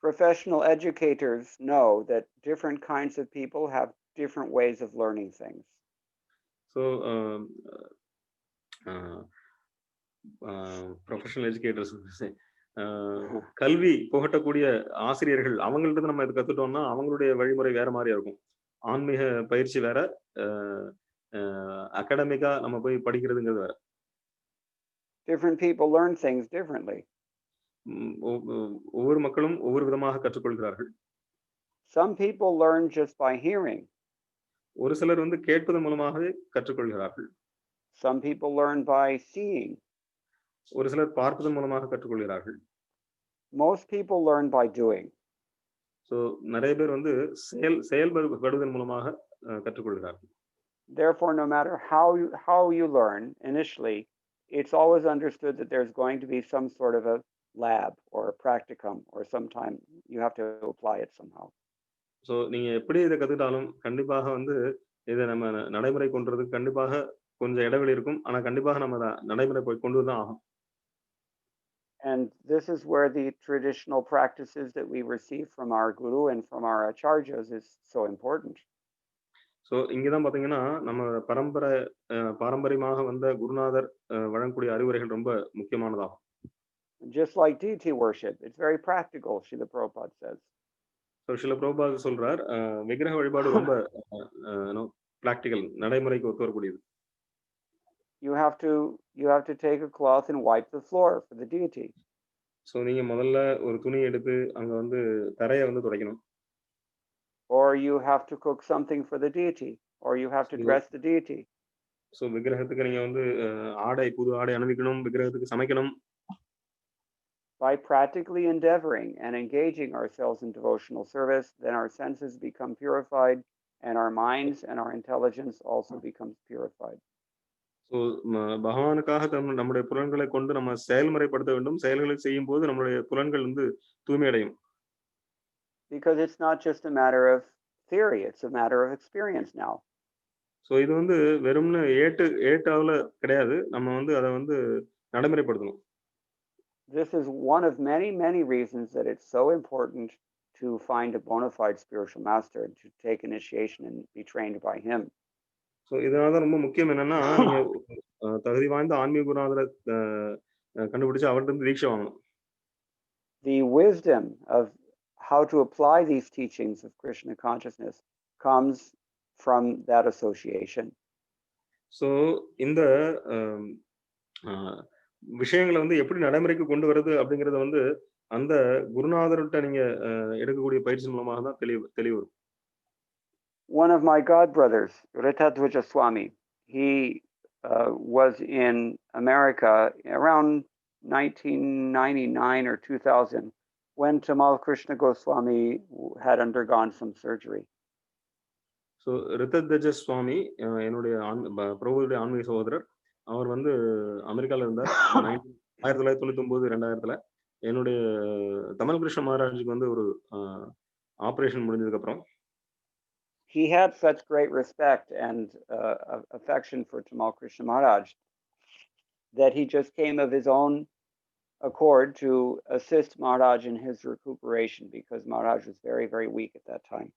Professional educators know that different kinds of people have different ways of learning things. So professional educators கல்வி புகட்டக்கூடிய ஆசிரியர்கள் அவங்கள்ட்ட நம்ம இதை கத்துட்டோம்னா அவங்களுடைய வழிமுறை வேற மாதிரியா இருக்கும். ஆன்மீக பயிற்சி வேற, அகாடமிக்கா நம்ம போய் படிக்கிறதுங்கிறது வேற. Different people learn things differently. ஒவ்வொரு மக்களும் ஒவ்வொரு விதமாக கற்றுக்கொள்கிறார்கள். Some people learn just by hearing. ஒரு சிலர் வந்து கேட்பதன் மூலமாகவே கற்றுக்கொள்கிறார்கள். Some people learn by seeing. ஒரு சிலர் பார்ப்பதன் மூலமாக கற்றுக்கொள்கிறார்கள். Most people learn by doing. So நிறைய பேர் வந்து செயல்படுவதன் மூலமாக கற்றுக்கொள்கிறார்கள். Therefore, no matter how you learn initially, it's always understood that there's going to be some sort of a lab or a practicum, or sometime you have to apply it somehow. So நீங்க எப்படி இதை கத்துக்கிட்டாலும் கண்டிப்பாக வந்து இதை நம்ம நடைமுறை கொண்டுறதுக்கு கண்டிப்பாக கொஞ்சம் இடைவெளி இருக்கும். ஆனா கண்டிப்பாக நம்ம நடைமுறை போய் கொண்டு தான் ஆகும். And this is where the traditional practices that we receive from our guru and from our acharyas is so important. So இங்கதான் பாத்தீங்கன்னா நம்ம பாரம்பரியமாக வந்த குருநாதர் வழங்கக்கூடிய அறிவுரைகள் ரொம்ப முக்கியமானதாகும். Just like deity worship, it's very practical, Srila Prabhupada says. So Srila Prabhupada சொல்றார் விக்கிரக வழிபாடு ரொம்ப பிராக்டிகல், நடைமுறைக்கு ஒத்து வரக்கூடியது. You have to take a cloth and wipe the floor for the deity. So நீங்க முதல்ல ஒரு துணி எடுத்து அங்க வந்து தரையை வந்து துடைக்கணும். Or you have to cook something for the deity, or you have to dress the deity. So விக்கிரகத்துக்கு நீங்க வந்து புது ஆடை அணிவிக்கணும், விக்கிரகத்துக்கு சமைக்கணும். By practically endeavoring and engaging ourselves in devotional service, then our senses become purified and our minds and our intelligence also becomes purified. So பகவானுக்காக நம்முடைய புலன்களை கொண்டு நம்ம செயல்முறைப்படுத்த வேண்டும். செயல்களை செய்யும் போது நம்முடைய புலன்கள் வந்து தூய்மையடையும். Because it's not just a matter of theory, it's a matter of experience now. So இது வந்து வெறும்னு ஏட்டாவுல கிடையாது, நம்ம வந்து அதை வந்து நடைமுறைப்படுத்தணும். This is one of many reasons that it's so important to find a bona fide spiritual master and to take initiation and be trained by him. So இதனால ரொம்ப முக்கியம் என்னன்னா நீங்க தகுதி வாய்ந்த ஆன்மீக குருநாதரை கண்டுபிடிச்சு அவர்கிட்ட இருந்து தீட்சை வாங்கணும். The wisdom of how to apply these teachings of Krishna consciousness comes from that association. So இந்த விஷயங்களை வந்து எப்படி நடைமுறைக்கு கொண்டு வருது அப்படிங்கறத வந்து அந்த குருநாதர்கிட்ட நீங்க எடுக்கக்கூடிய பயிற்சி மூலமாக தான் தெளிவு வரும். One of my god brothers, Ramanathapuram Swami, he was in America around 1999 or 2000 when Tamal Krishna Goswami had undergone some surgery. So Ramanathapuram Swami என்னுடைய பிரபுவுடைய ஆன்மீக சகோதரர், அவர் வந்து அமெரிக்கால இருந்தார் 1999-2000. என்னுடைய தமிழ் கிருஷ்ண மகாராஜுக்கு வந்து ஒரு ஆபரேஷன் முடிஞ்சதுக்கு அப்புறம் he had such great respect and affection for Tamal Krishna Maharaj that he just came of his own accord to assist Maharaj in his recuperation because Maharaj was very weak at that time.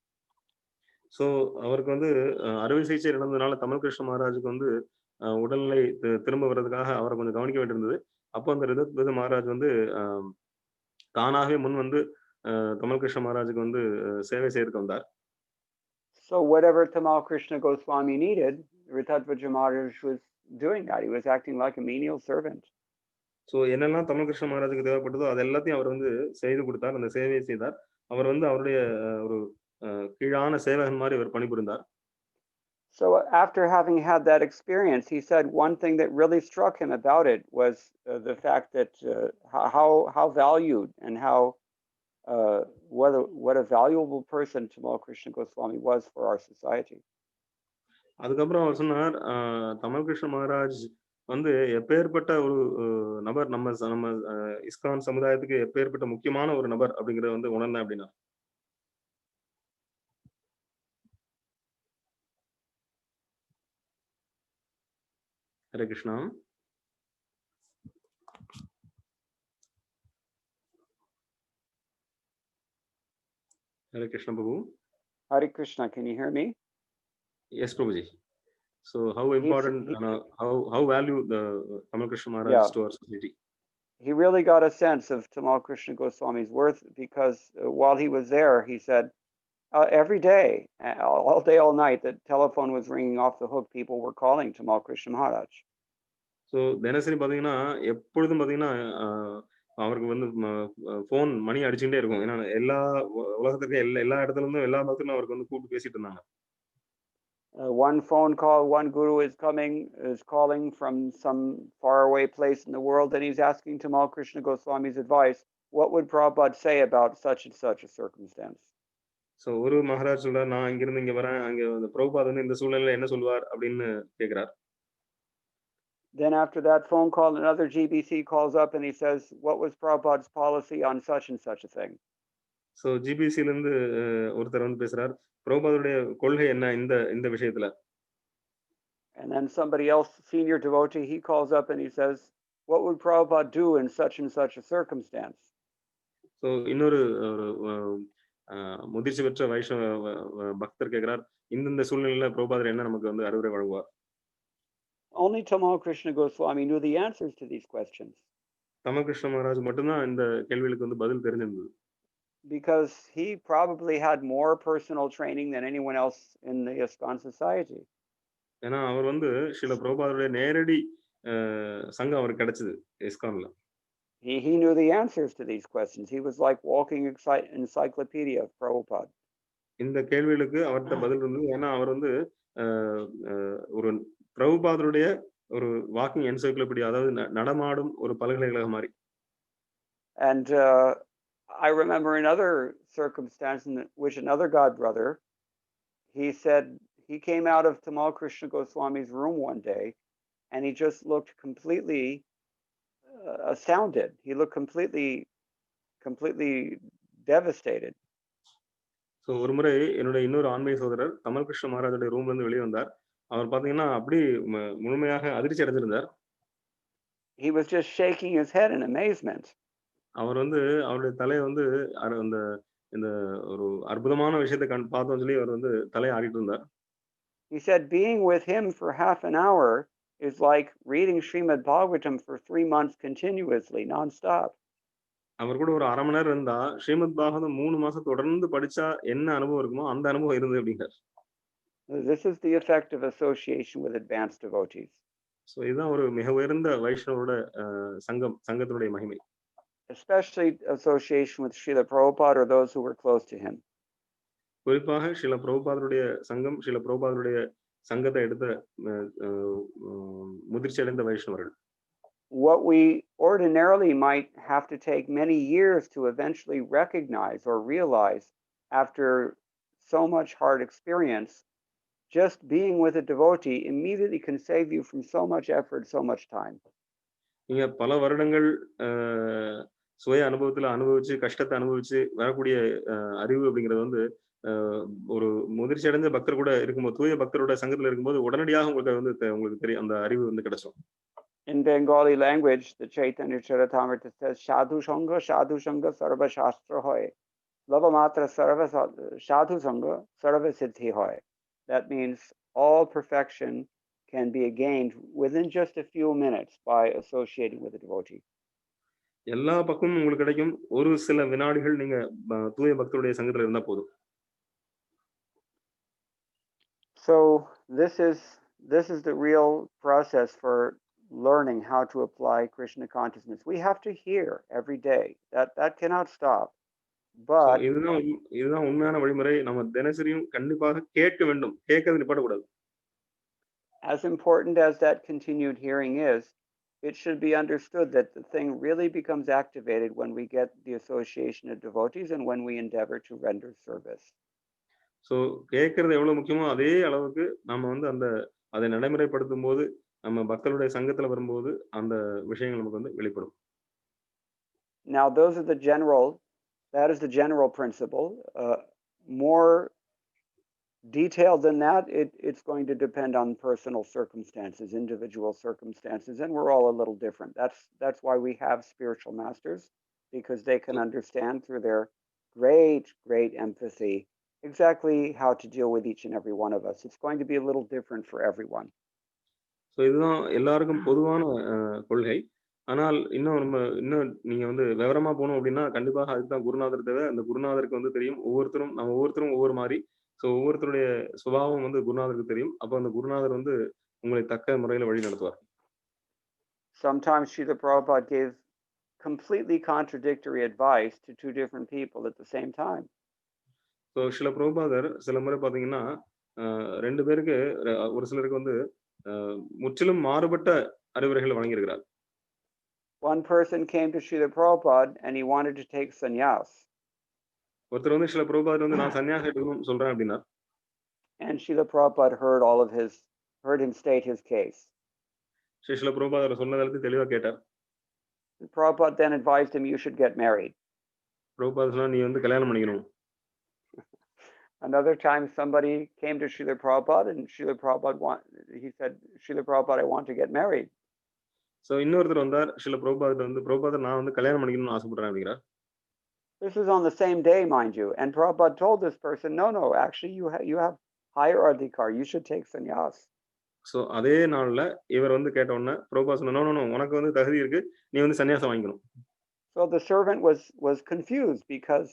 So அவருக்கு வந்து அறுவை சிகிச்சை நடந்ததுனால தமிழ் கிருஷ்ண மகாராஜுக்கு வந்து உடல்நிலை திரும்ப வர்றதுக்காக அவரை கொஞ்சம் கவனிக்க வேண்டியிருந்தது. அப்போ அந்த ரிதத் மகாராஜ் வந்து தானாகவே முன் வந்து Tamal Krishna Maharajக்கு வந்து சேவை செய்யறதுக்கு வந்தார். So whatever Tamal Krishna Goswami needed, Ritatvajra Maharaj was doing that. He was acting like a menial servant. So என்னெல்லாம் தமிழ் கிருஷ்ண மகாராஜுக்கு தேவைப்பட்டதோ அது எல்லாத்தையும் அவர் வந்து செய்து கொடுத்தார், அந்த சேவையை செய்தார். அவர் வந்து அவருடைய ஒரு கீழான சேவகன் மாதிரி அவர் பணிபுரிந்தார். So after having had that experience, he said one thing that really struck him about it was the fact that how valued and how what a valuable person Tamal Krishna Goswami was for our society. அதுக்கப்புறம் அவர் சொன்னார், தமிழ் கிருஷ்ண மகாராஜ் வந்து எப்பேற்பட்ட ஒரு நபர், நம்ம ISKCON சமுதாயத்துக்கு எப்பேற்பட்ட முக்கியமான ஒரு நபர் அப்படிங்கறத வந்து உணர்ந்தேன் அப்படின்னா. Hare Krishna. Hare Krishna Prabhu. Hare Krishna, can you hear me? Yes, Prabhuji. So how important, how value the Tamal Krishna Maharaj to our society? He really got a sense of Tamal Krishna Goswami's worth because while he was there, he said every day, all day, all night, the telephone was ringing off the hook. People were calling Tamal Krishna Maharaj. So தினசரி பாத்தீங்கன்னா எப்பொழுதும் பாத்தீங்கன்னா அவருக்கு வந்து phone மணி அடிச்சுட்டே இருக்கும். ஏன்னா எல்லா உலகத்துக்கு எல்லா இடத்துல இருந்தும் எல்லா பக்கத்துலயும் அவருக்கு வந்து கூப்பிட்டு பேசிட்டு இருந்தாங்க. One phone call, one guru is calling from some faraway place in the world, and he's asking Tamal Krishna Goswami's advice. What would Prabhupada say about such and such a circumstance? So ஒரு மகாராஜ் சொல்றார், நான் இங்கிருந்து இங்க வரேன், அங்க பிரபுபாத் வந்து இந்த சூழ்நிலையில என்ன சொல்வார் அப்படின்னு கேக்குறார். Then after that phone call, another GBC calls up and he says, what was Prabhupada's policy on such and such a thing? So GBC ல இருந்து ஒருத்தர் வந்து பேசுறார், பிரபுபாதுடைய கொள்கை என்ன இந்த விஷயத்துல. And then somebody else, senior devotee, he calls up and he says, what would Prabhupada do in such and such a circumstance? So இன்னொரு முதிர்ச்சி பெற்ற வைஷ்ணவ பக்தர் கேக்குறார், இந்த சூழ்நிலையில பிரபுபாதர் என்ன நமக்கு வந்து அறிவுரை வழங்குவார். Only Tamal Krishna Goswami knew the answers to these questions. Tamal Krishna Maharaj மட்டும்தான் இந்த கேள்விகளுக்கு வந்து பதில் தெரிஞ்சிருந்தது. Because he probably had more personal training than anyone else in the ISKCON society. ஏன்னா அவர் வந்து ஸ்ரீல பிரபுபாதருடைய நேரடி சங்கம் அவருக்கு கிடைச்சது இஸ்கான்ல. He knew the answers to these questions. He was like walking encyclopedia of Prabhupada. இந்த கேள்விகளுக்கு அவர்கிட்ட பதில் இருந்தது. ஏன்னா அவர் வந்து ஒரு பிரபுபாதருடைய ஒரு வாக்கிங் என்சைக்ளோபீடியா, அதாவது நடமாடும் ஒரு பல்கலைக்கழகம் மாதிரி. And I remember another circumstance in which another god brother, he said he came out of Tamal Krishna Goswami's room one day and he just looked completely astounded. He looked completely devastated. So ஒரு முறை என்னுடைய இன்னொரு ஆன்மீக சகோதரர் தமல் கிருஷ்ண மகாராஜுடைய ரூம்ல இருந்து வெளியே வந்தார். அவர் பாத்தீங்கன்னா அப்படி முழுமையாக அதிர்ச்சி அடைஞ்சிருந்தார். He was just shaking his head in amazement. அவர் வந்து அவருடைய தலையை வந்து அந்த இந்த ஒரு அற்புதமான விஷயத்தை பார்த்தோம்னு சொல்லி அவர் வந்து தலையை ஆடிட்டு இருந்தார். He said being with him for half an hour is like reading Srimad Bhagavatam for 3 months continuously, non-stop. அவர் கூட ஒரு 1/2 மணி நேரம் இருந்தா ஸ்ரீமத் பாகவதம் 3 மாசம் தொடர்ந்து படிச்சா என்ன அனுபவம் இருக்குமோ அந்த அனுபவம் இருந்தது அப்படிங்கிறார். This is the effect of association with advanced devotees. So இதுதான் ஒரு மிக உயர்ந்த வைஷ்ணவரோட சங்கத்தினுடைய மகிமை. Especially association with Srila Prabhupada or those who were close to him. குறிப்பாக ஸ்ரீல பிரபுபாதருடைய சங்கம், ஸ்ரீல பிரபுபாதருடைய சங்கத்தை எடுத்த முதிர்ச்சி அடைந்த வைஷ்ணவர்கள். What we ordinarily might have to take many years to eventually recognize or realize after so much hard experience, just being with a devotee immediately can save you from so much effort, so much time. நீங்க பல வருடங்கள் சுய அனுபவத்துல அனுபவிச்சு கஷ்டத்தை அனுபவிச்சு வரக்கூடிய அறிவு அப்படிங்கிறது வந்து ஒரு முதிர்ச்சி அடைஞ்ச பக்தர் கூட இருக்கும்போது, தூய பக்தரோட சங்கத்துல இருக்கும்போது உடனடியாக உங்களுக்கு தெரியும், அந்த அறிவு வந்து கிடைச்சோம். In Bengali language, the Chaitanya Charitamrita says, Sadhu Sangha Sarva Shastra Hoy. Lavamatra Sarva Sadhu Sangha Sarva Siddhi Hoy. That means all perfection can be gained within just a few minutes by associating with a devotee. எல்லா பக்கமும் உங்களுக்கு கிடைக்கும். ஒரு சில வினாடிகள் நீங்க தூய பக்தருடைய சங்கத்துல இருந்தா போதும். So this is the real process for learning how to apply Krishna consciousness. We have to hear every day. That cannot stop. But இதுதான் உண்மையான வழிமுறை. நம்ம தினசரியும் கண்டிப்பாக கேட்க வேண்டும். கேட்கறது நிப்பாட்டக்கூடாது. As important as that continued hearing is, it should be understood that the thing really becomes activated when we get the association of devotees and when we endeavor to render service. So கேட்கறது எவ்வளவு முக்கியமோ அதே அளவுக்கு நம்ம வந்து அதை நடைமுறைப்படுத்தும் போது நம்ம பக்தருடைய சங்கத்துல வரும்போது அந்த விஷயங்கள் நமக்கு வந்து வெளிப்படும். Now that is the general principle. More detailed than that, it's going to depend on personal circumstances, individual circumstances, and we're all a little different. That's why we have spiritual masters, because they can understand through their great empathy exactly how to deal with each and every one of us. It's going to be a little different for everyone. So இதுதான் எல்லாருக்கும் பொதுவான கொள்கை. ஆனால் இன்னும் நீங்க வந்து விவரமா போகணும் அப்படின்னா கண்டிப்பாக அதுதான் குருநாதர் தேவை. அந்த குருநாதருக்கு வந்து தெரியும். ஒவ்வொருத்தரும் ஒவ்வொரு மாதிரி. ஸோ ஒவ்வொருத்தருடைய சுபாவம் வந்து குருநாதருக்கு தெரியும். அப்போ அந்த குருநாதர் வந்து உங்களை தக்க முறையில் வழி நடத்துவார். Sometimes Srila Prabhupada gave completely contradictory advice to two different people at the same time. So சில பிரபுபாதர் சில முறை பார்த்தீங்கன்னா ரெண்டு பேருக்கு ஒரு சிலருக்கு வந்து முற்றிலும் மாறுபட்ட அறிவுரைகளை வழங்கியிருக்கிறார். One person came to Srila Prabhupada and he wanted to take sannyas. ஒருத்தர் வந்து சில பிரபுபாதர் வந்து நான் சன்னியாசம் எடுக்கணும்னு சொல்றேன் அப்படின்னா. And Srila Prabhupada heard him state his case. சில பிரபுபாதர் சொன்னதற்கு தெளிவா கேட்டார். Prabhupada then advised him you should get married. பிரபுபாதர் சொன்னா நீ வந்து கல்யாணம் பண்ணிக்கணும். Another time somebody came to Srila Prabhupada and Srila Prabhupada he said, Srila Prabhupada, I want to get married. So இன்னொருத்தர் வந்தார் சில பிரபுபாதர் வந்து பிரபுபாதர் நான் வந்து கல்யாணம் பண்ணிக்கணும்னு ஆசைப்படுறேன் அப்படிங்கிறார். This is on the same day, mind you, and Prabhupada told this person, no, actually you have higher adhikar, you should take sannyas. So அதே நாள்ல இவர் வந்து கேட்ட உடனே பிரபுபாதர் சொன்னார், no, உனக்கு வந்து தகுதி இருக்கு, நீ வந்து சன்னியாசம் வாங்கிக்கணும். So the servant was confused because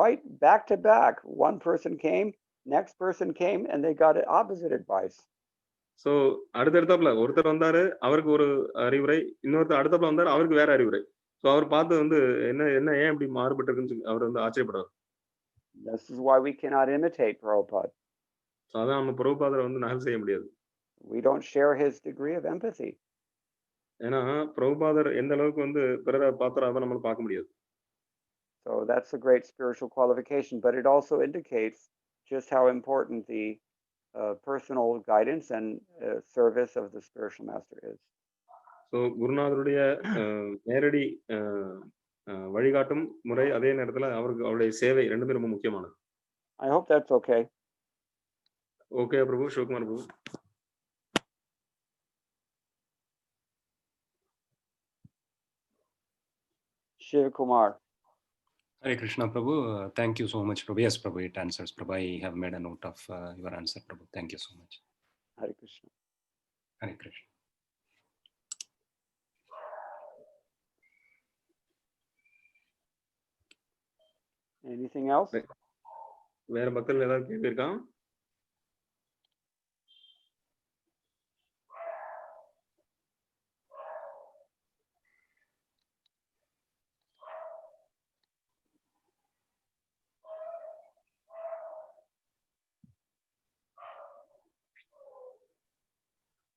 right back to back, one person came, next person came, and they got opposite advice. So அடுத்தடுத்தாப்புல ஒருத்தர் வந்தாரு, அவருக்கு ஒரு அறிவுரை, இன்னொருத்தர் அடுத்தப்புல வந்தாரு, அவருக்கு வேற அறிவுரை. So அவர் பார்த்து வந்து என்ன ஏன் இப்படி மாறுபட்டு இருக்குன்னு அவர் வந்து ஆச்சரியப்படுறார். This is why we cannot imitate Prabhupada. So அதான் நம்ம பிரபுபாதரை வந்து நகல் செய்ய முடியாது. We don't share his degree of empathy. ஏன்னா பிரபுபாதர் எந்த அளவுக்கு வந்து பிறரை பார்த்தாரோ நம்ம பார்க்க முடியாது. So that's a great spiritual qualification, but it also indicates just how important the personal guidance and service of the spiritual master is. So குருநாதருடைய நேரடி வழிகாட்டும் முறை அதே நேரத்துல அவருடைய சேவை ரெண்டுமே ரொம்ப முக்கியமானது. I hope that's okay. Okay, Prabhu. Sivakumar Prabhu. Shivakumar. Hare Krishna, Prabhu. Thank you so much, Prabhu. Yes, Prabhu, it answers. Prabhu, I have made a note of your answer, Prabhu. Thank you so much. Hare Krishna. Hare Krishna. Anything else? வேற பக்தர்கள் ஏதாவது கேள்வி இருக்கா?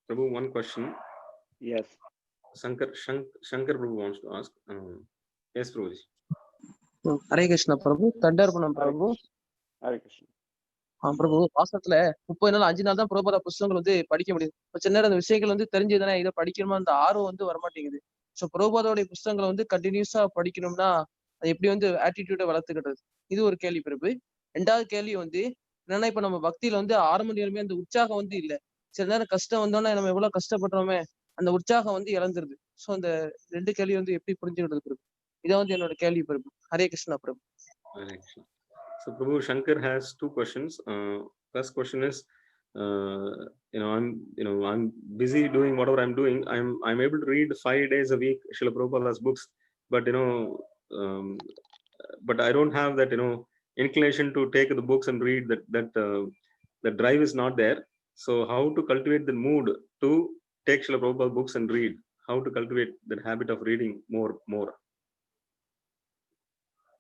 Prabhu, one question. Yes. Shankar Prabhu wants to ask. Yes, Prabhu. Hare Krishna, Prabhu. Thandarpanam, Prabhu. Hare Krishna. பிரபு மாசத்துல 30 நாள் 5 நாள் தான் பிரபுபாத புஸ்தகங்கள் வந்து படிக்க முடியுது. சின்ன நேரம் அந்த விஷயங்கள் வந்து தெரிஞ்சதுதானே இதை படிக்கணுமா அந்த ஆர்வம் வந்து வரமாட்டேங்குது. ஸோ பிரபுபாதோடைய புஸ்தகங்களை வந்து கண்டினியூஸா படிக்கணும்னா அது எப்படி வந்து ஆட்டிடியூட வளர்த்துக்கிட்டது, இது ஒரு கேள்வி பிரபு. ரெண்டாவது கேள்வி வந்து என்னன்னா, இப்ப நம்ம பக்தியில வந்து ஆரம்ப நேரமே அந்த உற்சாகம் வந்து இல்ல. சில நேரம் கஷ்டம் வந்தோம்னா நம்ம எவ்வளவு கஷ்டப்படுறோமே அந்த உற்சாகம் வந்து இழந்துருது. ஸோ அந்த ரெண்டு கேள்வி வந்து எப்படி புரிஞ்சுக்கிட்டது பிரபு, இதான் வந்து என்னோட கேள்வி பிரபு. ஹரே கிருஷ்ணா பிரபு. Hare Krishna. So Prabhu, Shankar has two questions. First question is, I'm busy doing whatever I'm doing. I'm able to read 5 days a week Srila Prabhupada's books, but but I don't have that inclination to take the books and read. That drive is not there. So how to cultivate the mood to take Srila Prabhupada books and read? How to cultivate that habit of reading more?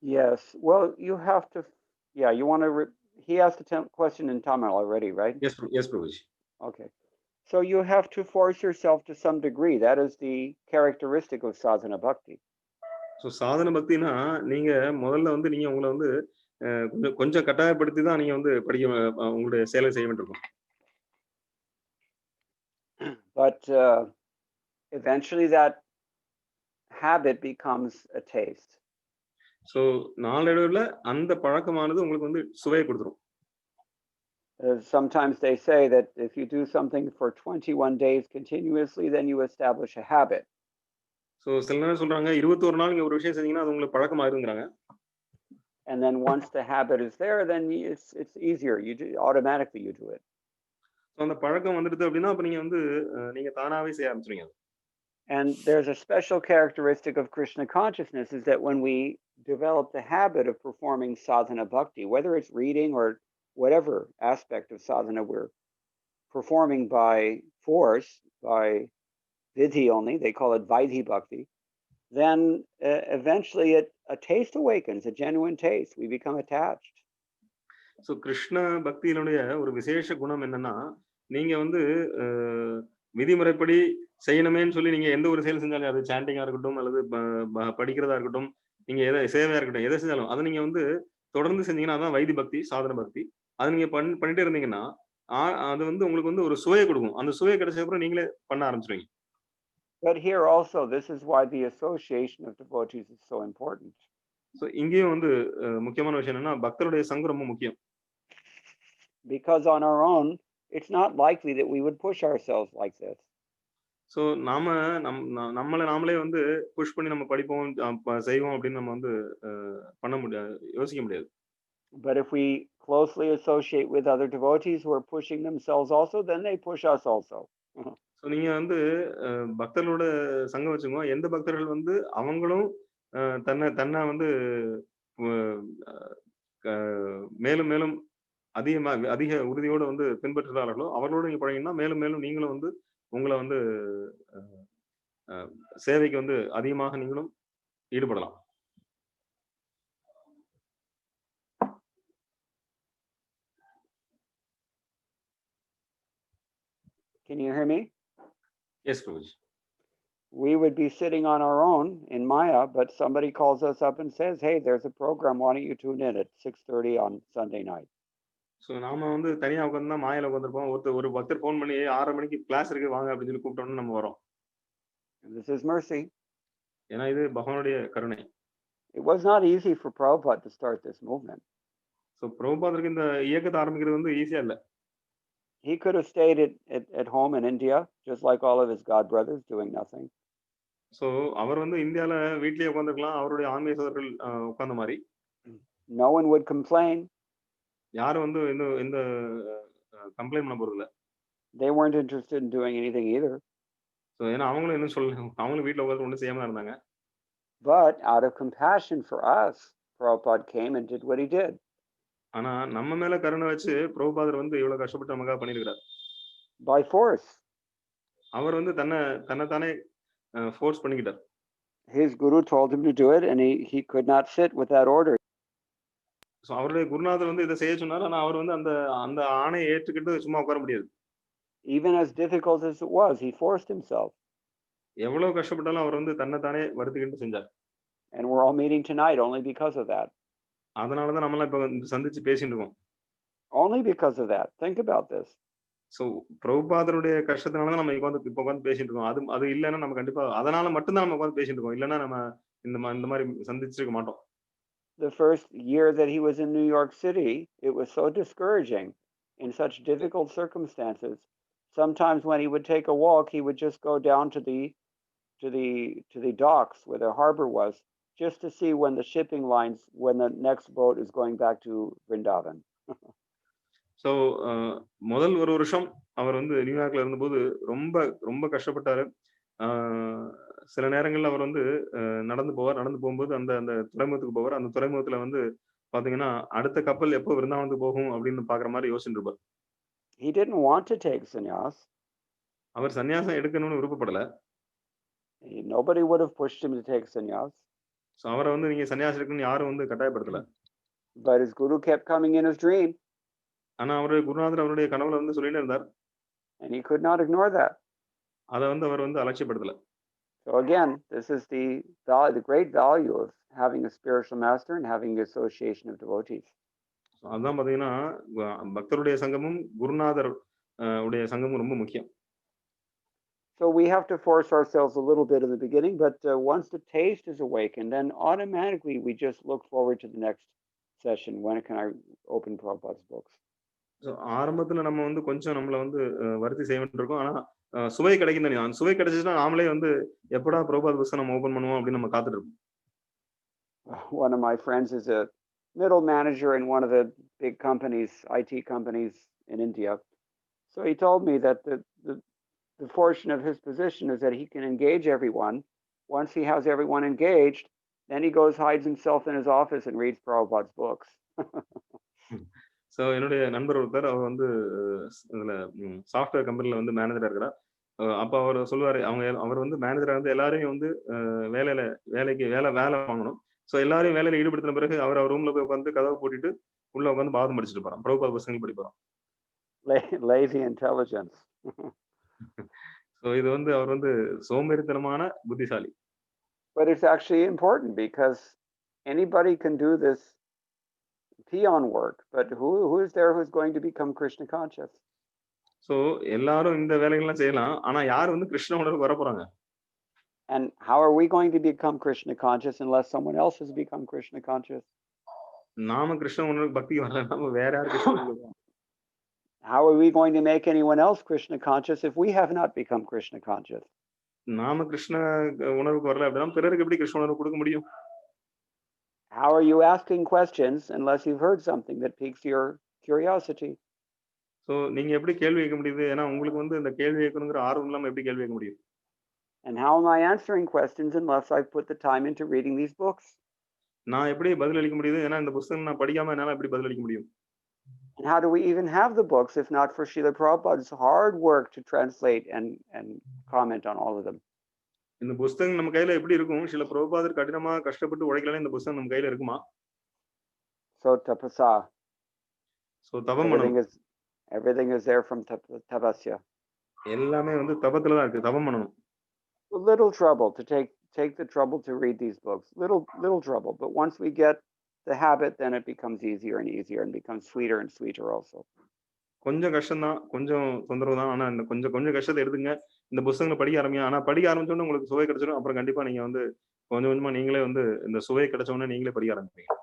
Yes. Well, you have to. Yeah, you want to. He asked the question in Tamil already, right? Yes, Prabhuji. Okay. So you have to force yourself to some degree. That is the characteristic of sadhana bhakti. So சாதன பக்தினா நீங்க முதல்ல நீங்க உங்களை கொஞ்சம் கட்டாயப்படுத்தி தான் நீங்க படிக்க உங்களுடைய செயலை செய்ய வேண்டியிருக்கும். But eventually that habit becomes a taste. So நாளடைவில் அந்த பழக்கமானது உங்களுக்கு சுவையை கொடுத்துரும். Sometimes they say that if you do something for 21 days continuously, then you establish a habit. So சில நேரம் சொல்றாங்க 21 நாள் நீங்க ஒரு விஷயம் செஞ்சீங்கன்னா அது உங்களுக்கு பழக்கமாயிருங்கிறாங்க. And then once the habit is there, then it's easier. Automatically you do it. So அந்த பழக்கம் வந்துடுது அப்படின்னா அப்ப நீங்க தானாவே செய்ய ஆரம்பிச்சிருவீங்க. And there's a special characteristic of Krishna consciousness is that when we develop the habit of performing sadhana bhakti, whether it's reading or whatever aspect of sadhana we're performing by force, by vidhi only, they call it vaidhi bhakti, then eventually a taste awakens, a genuine taste. We become attached. So Krishna பக்தியினுடைய ஒரு விசேஷ குணம் என்னன்னா நீங்க விதிமுறைப்படி செய்யணுமேன்னு சொல்லி நீங்க எந்த ஒரு செயல் செஞ்சாலும் அது சாண்டிங்கா இருக்கட்டும் அல்லது படிக்கிறதா இருக்கட்டும் நீங்க சேவையா இருக்கட்டும் எதை செஞ்சாலும் அதை நீங்க தொடர்ந்து செஞ்சீங்கன்னா அதான் வைதி பக்தி சாதன பக்தி. அதை நீங்க பண்ணிட்டே இருந்தீங்கன்னா அது உங்களுக்கு ஒரு சுவையை கொடுக்கும். அந்த சுவையை கிடைச்ச அப்புறம் நீங்களே பண்ண ஆரம்பிச்சிருவீங்க. But here also, this is why the association of devotees is so important. So இங்கேயும் முக்கியமான விஷயம் என்னன்னா பக்தருடைய சங்கம் ரொம்ப முக்கியம். Because on our own, it's not likely that we would push ourselves like this. So நம்மளே புஷ் பண்ணி நம்ம படிப்போம் செய்வோம் அப்படின்னு நம்ம பண்ண முடியாது, யோசிக்க முடியாது. But if we closely associate with other devotees who are pushing themselves also, then they push us also. So நீங்க பக்தர்களோட சங்கம் வச்சுக்கோ. எந்த பக்தர்கள் அவங்களும் தன்னை மேலும் மேலும் அதிக உறுதியோட பின்பற்றுகிறார்களோ அவர்களோட நீங்க பழகினா மேலும் மேலும் நீங்களும் உங்களை சேவைக்கு அதிகமாக நீங்களும் ஈடுபடலாம். Can you hear me? Yes, Prabhuji. We would be sitting on our own in Maya, but somebody calls us up and says, "Hey, there's a program. Why don't you tune in at 6:30 on Sunday night?" So நாம தனியா உட்கார்ந்தா மாயால உட்கார்ந்திருப்போம். ஒரு பக்தர் phone பண்ணி 6:30 மணிக்கு class இருக்கு வாங்க அப்படின்னு சொல்லி கூப்பிட்டோம்னா நம்ம வரோம். This is mercy. ஏன்னா இது பகவானுடைய கருணை. It was not easy for Prabhupada to start this movement. So பிரபுபாதருக்கு இந்த இயக்கத்தை ஆரம்பிக்கிறது ஈஸியா இல்ல. He could have stayed at home in India, just like all of his god brothers, doing nothing. So அவர் இந்தியால வீட்லயே உட்கார்ந்திருக்கலாம், அவருடைய ஆன்மீக சகோதரர்கள் உட்கார்ந்த மாதிரி. No one would complain. யாரும் இந்த கம்ப்ளைண்ட் பண்ண போறது இல்ல. They weren't interested in doing anything either. So ஏன்னா அவங்களும் என்ன சொல்லல, அவங்களும் வீட்ல உட்கார்ந்து ஒண்ணும் செய்யாம இருந்தாங்க. But out of compassion for us, Prabhupada came and did what he did. ஆனா நம்ம மேல கருணை வச்சு பிரபுபாதர் இவ்வளவு கஷ்டப்பட்டு நமக்காக பண்ணிருக்கார். By force. அவர் தன்னைத்தானே force பண்ணிக்கிட்டார். His guru told him to do it and he could not sit with that order. So அவருடைய குருநாதர் இதை செய்ய சொன்னார். ஆனா அவர் அந்த ஆணையை ஏற்றுக்கிட்டு சும்மா உட்கார முடியாது. Even as difficult as it was, he forced himself. எவ்வளவு கஷ்டப்பட்டாலும் அவர் தன்னைத்தானே வருத்திக்கிட்டு செஞ்சார். And we're all meeting tonight only because of that. அதனால தான் நம்மள இப்ப சந்திச்சு பேசிட்டு இருக்கோம். Only because of that. Think about this. So பிரபுபாதருடைய கஷ்டத்தினால தான் நம்ம இப்ப உட்கார்ந்து பேசிட்டு இருக்கோம். அது இல்லைன்னா நம்ம கண்டிப்பா அதனால மட்டும் தான் நம்ம உட்கார்ந்து பேசிட்டு இருக்கோம். இல்லைன்னா நம்ம இந்த மாதிரி சந்திச்சிருக்க மாட்டோம். The first year that he was in New York City, it was so discouraging in such difficult circumstances. Sometimes when he would take a walk, he would just go down to the docks where the harbor was, just to see when the shipping lines, when the next boat is going back to Vrindavan. So முதல் ஒரு வருஷம் அவர் நியூயார்க்ல இருந்தபோது ரொம்ப ரொம்ப கஷ்டப்பட்டாரு. சில நேரங்கள்ல அவர் வந்து நடந்து போகும்போது அந்த அந்த துறைமுகத்துக்கு போவார். அந்த துறைமுகத்துல வந்து பாத்தீங்கன்னா அடுத்த கப்பல் எப்போ விருந்தாவனத்துக்கு போகும் அப்படின்னு பாக்குற மாதிரி யோசிச்சுட்டு இருப்பார். He didn't want to take sannyas. அவர் சன்னியாசம் எடுக்கணும்னு விருப்பப்படல. Nobody would have pushed him to take sannyas. So அவரை வந்து நீங்க சன்னியாசம் எடுக்கணும்னு யாரும் வந்து கட்டாயப்படுத்தல. But his guru kept coming in his dream. ஆனா அவருடைய குருநாதர் அவருடைய கனவுல வந்து சொல்லிட்டே இருந்தார். And he could not ignore that. அதை வந்து அவர் வந்து அலட்சியப்படுத்தல. So again, this is the great value of having a spiritual master and having the association of devotees. அதான் பாத்தீங்கன்னா பக்தருடைய சங்கமும் குருநாதர் உடைய சங்கமும் ரொம்ப முக்கியம். So we have to force ourselves a little bit in the beginning, but once the taste is awakened, then automatically we just look forward to the next session. When can I open Prabhupada's books? So ஆரம்பத்துல நம்ம வந்து கொஞ்சம் நம்மள வந்து வருத்தி செய்ய வேண்டியிருக்கும். ஆனா சுவை கிடைக்கும் தானே. அந்த சுவை கிடைச்சிச்சுன்னா நாமளே வந்து எப்படா பிரபுபாத புஸ்தகம் நம்ம ஓபன் பண்ணுவோம் அப்படின்னு நம்ம காத்துட்டு இருப்போம். One of my friends is a middle manager in one of the big companies, IT companies in India. So he told me that the fortune of his position is that he can engage everyone. Once he has everyone engaged, then he goes, hides himself in his office and reads Prabhupada's books. So என்னுடைய நண்பர் ஒருத்தர் அவர் வந்து இதுல software கம்பெனில வந்து மேனேஜரா இருக்கிறார். அப்ப அவர் சொல்லுவாரு, அவர் வந்து மேனேஜரா வந்து எல்லாரையும் வந்து வேலை வாங்கணும். ஸோ எல்லாரையும் வேலையில ஈடுபடுத்தின பிறகு அவர் ரூம்ல போய் உட்காந்து கதவை போட்டுட்டு உள்ள உட்காந்து பாதம் படிச்சுட்டு போறான். பிரபுபாத புஸ்தகங்கள் படிப்பாராம். Lazy intelligence. ஸோ இது வந்து அவர் வந்து சோம்பேறித்தனமான புத்திசாலி. But it's actually important because anybody can do this peon work, but who is there who's going to become Krishna conscious? So எல்லாரும் இந்த வேலைகள்லாம் செய்யலாம். ஆனா யார் வந்து கிருஷ்ண உணர்வுக்கு வர போறாங்க? And how are we going to become Krishna conscious unless someone else has become Krishna conscious? நாம கிருஷ்ண உணர்வுக்கு பக்திக்கு வரல, நாம வேற யார் கிருஷ்ண உணர்வுக்கு? How are we going to make anyone else Krishna conscious if we have not become Krishna conscious? நாம கிருஷ்ண உணர்வுக்கு வரல அப்படின்னா பிறருக்கு எப்படி கிருஷ்ண உணர்வு கொடுக்க முடியும்? How are you asking questions unless you've heard something that piques your curiosity? So நீங்க எப்படி கேள்வி கேட்க முடியுது? ஏன்னா உங்களுக்கு வந்து இந்த கேள்வி கேட்கணுங்கிற ஆர்வம் இல்லாம எப்படி கேள்வி கேட்க முடியும்? And how am I answering questions unless I've put the time into reading these books? நான் எப்படி பதில் அளிக்க முடியுது? ஏன்னா இந்த புத்தகம் நான் படிக்காம என்னால எப்படி பதில் அளிக்க முடியும்? And how do we even have the books if not for Srila Prabhupada's hard work to translate and comment on all of them? இந்த புத்தகம் நம்ம கையில எப்படி இருக்கும்? ஸ்ரீல பிரபுபாதர் கடினமா கஷ்டப்பட்டு உழைக்கலனா இந்த புத்தகம் நம்ம கையில இருக்குமா? So tapasa. So தவம் பண்ணணும். Everything is there from tapasya. எல்லாமே வந்து தபத்துல தான் இருக்கு. தவம் பண்ணணும். A little trouble to take the trouble to read these books. Little trouble, but once we get the habit, then it becomes easier and easier and becomes sweeter and sweeter also. கொஞ்சம் கஷ்டம் தான், கொஞ்சம் தொந்தரவு தான். ஆனா இந்த கொஞ்சம் கஷ்டத்தை எடுத்துங்க. இந்த புத்தகங்களை படிக்க ஆரம்பிங்க. ஆனா படிக்க ஆரம்பிச்சோன்னு உங்களுக்கு சுவை கிடைச்சிடும். அப்புறம் கண்டிப்பா நீங்க வந்து கொஞ்சமா நீங்களே வந்து இந்த சுவை கிடைச்ச உடனே நீங்களே படிக்க ஆரம்பிப்பீங்க.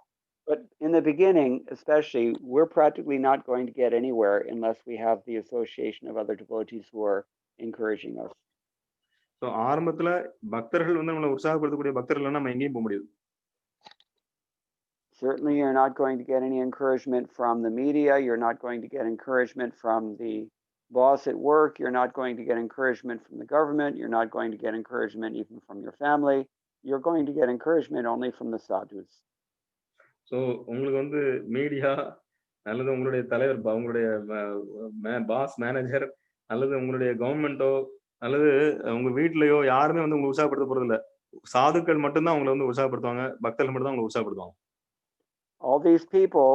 But in the beginning, especially, we're practically not going to get anywhere unless we have the association of other devotees who are encouraging us. So ஆரம்பத்துல பக்தர்கள் வந்து நம்மளை உற்சாகப்படுத்தக்கூடிய பக்தர்கள் நம்ம எங்கேயும் போக முடியாது. Certainly, you're not going to get any encouragement from the media. You're not going to get encouragement from the boss at work. You're not going to get encouragement from the government. You're not going to get encouragement even from your family. You're going to get encouragement only from the sadhus. So உங்களுக்கு வந்து media அல்லது உங்களுடைய தலைவர், உங்களுடைய pass, manager அல்லது உங்களுடைய கவர்மெண்டோ அல்லது உங்க வீட்லயோ யாருமே வந்து உங்களை உற்சாகப்படுத்த போறது இல்ல. சாதுக்கள் மட்டும்தான் உங்களை வந்து உற்சாகப்படுத்துவாங்க, பக்தர்கள் மட்டும் தான் உங்களை உற்சாகப்படுத்துவாங்க. All these people,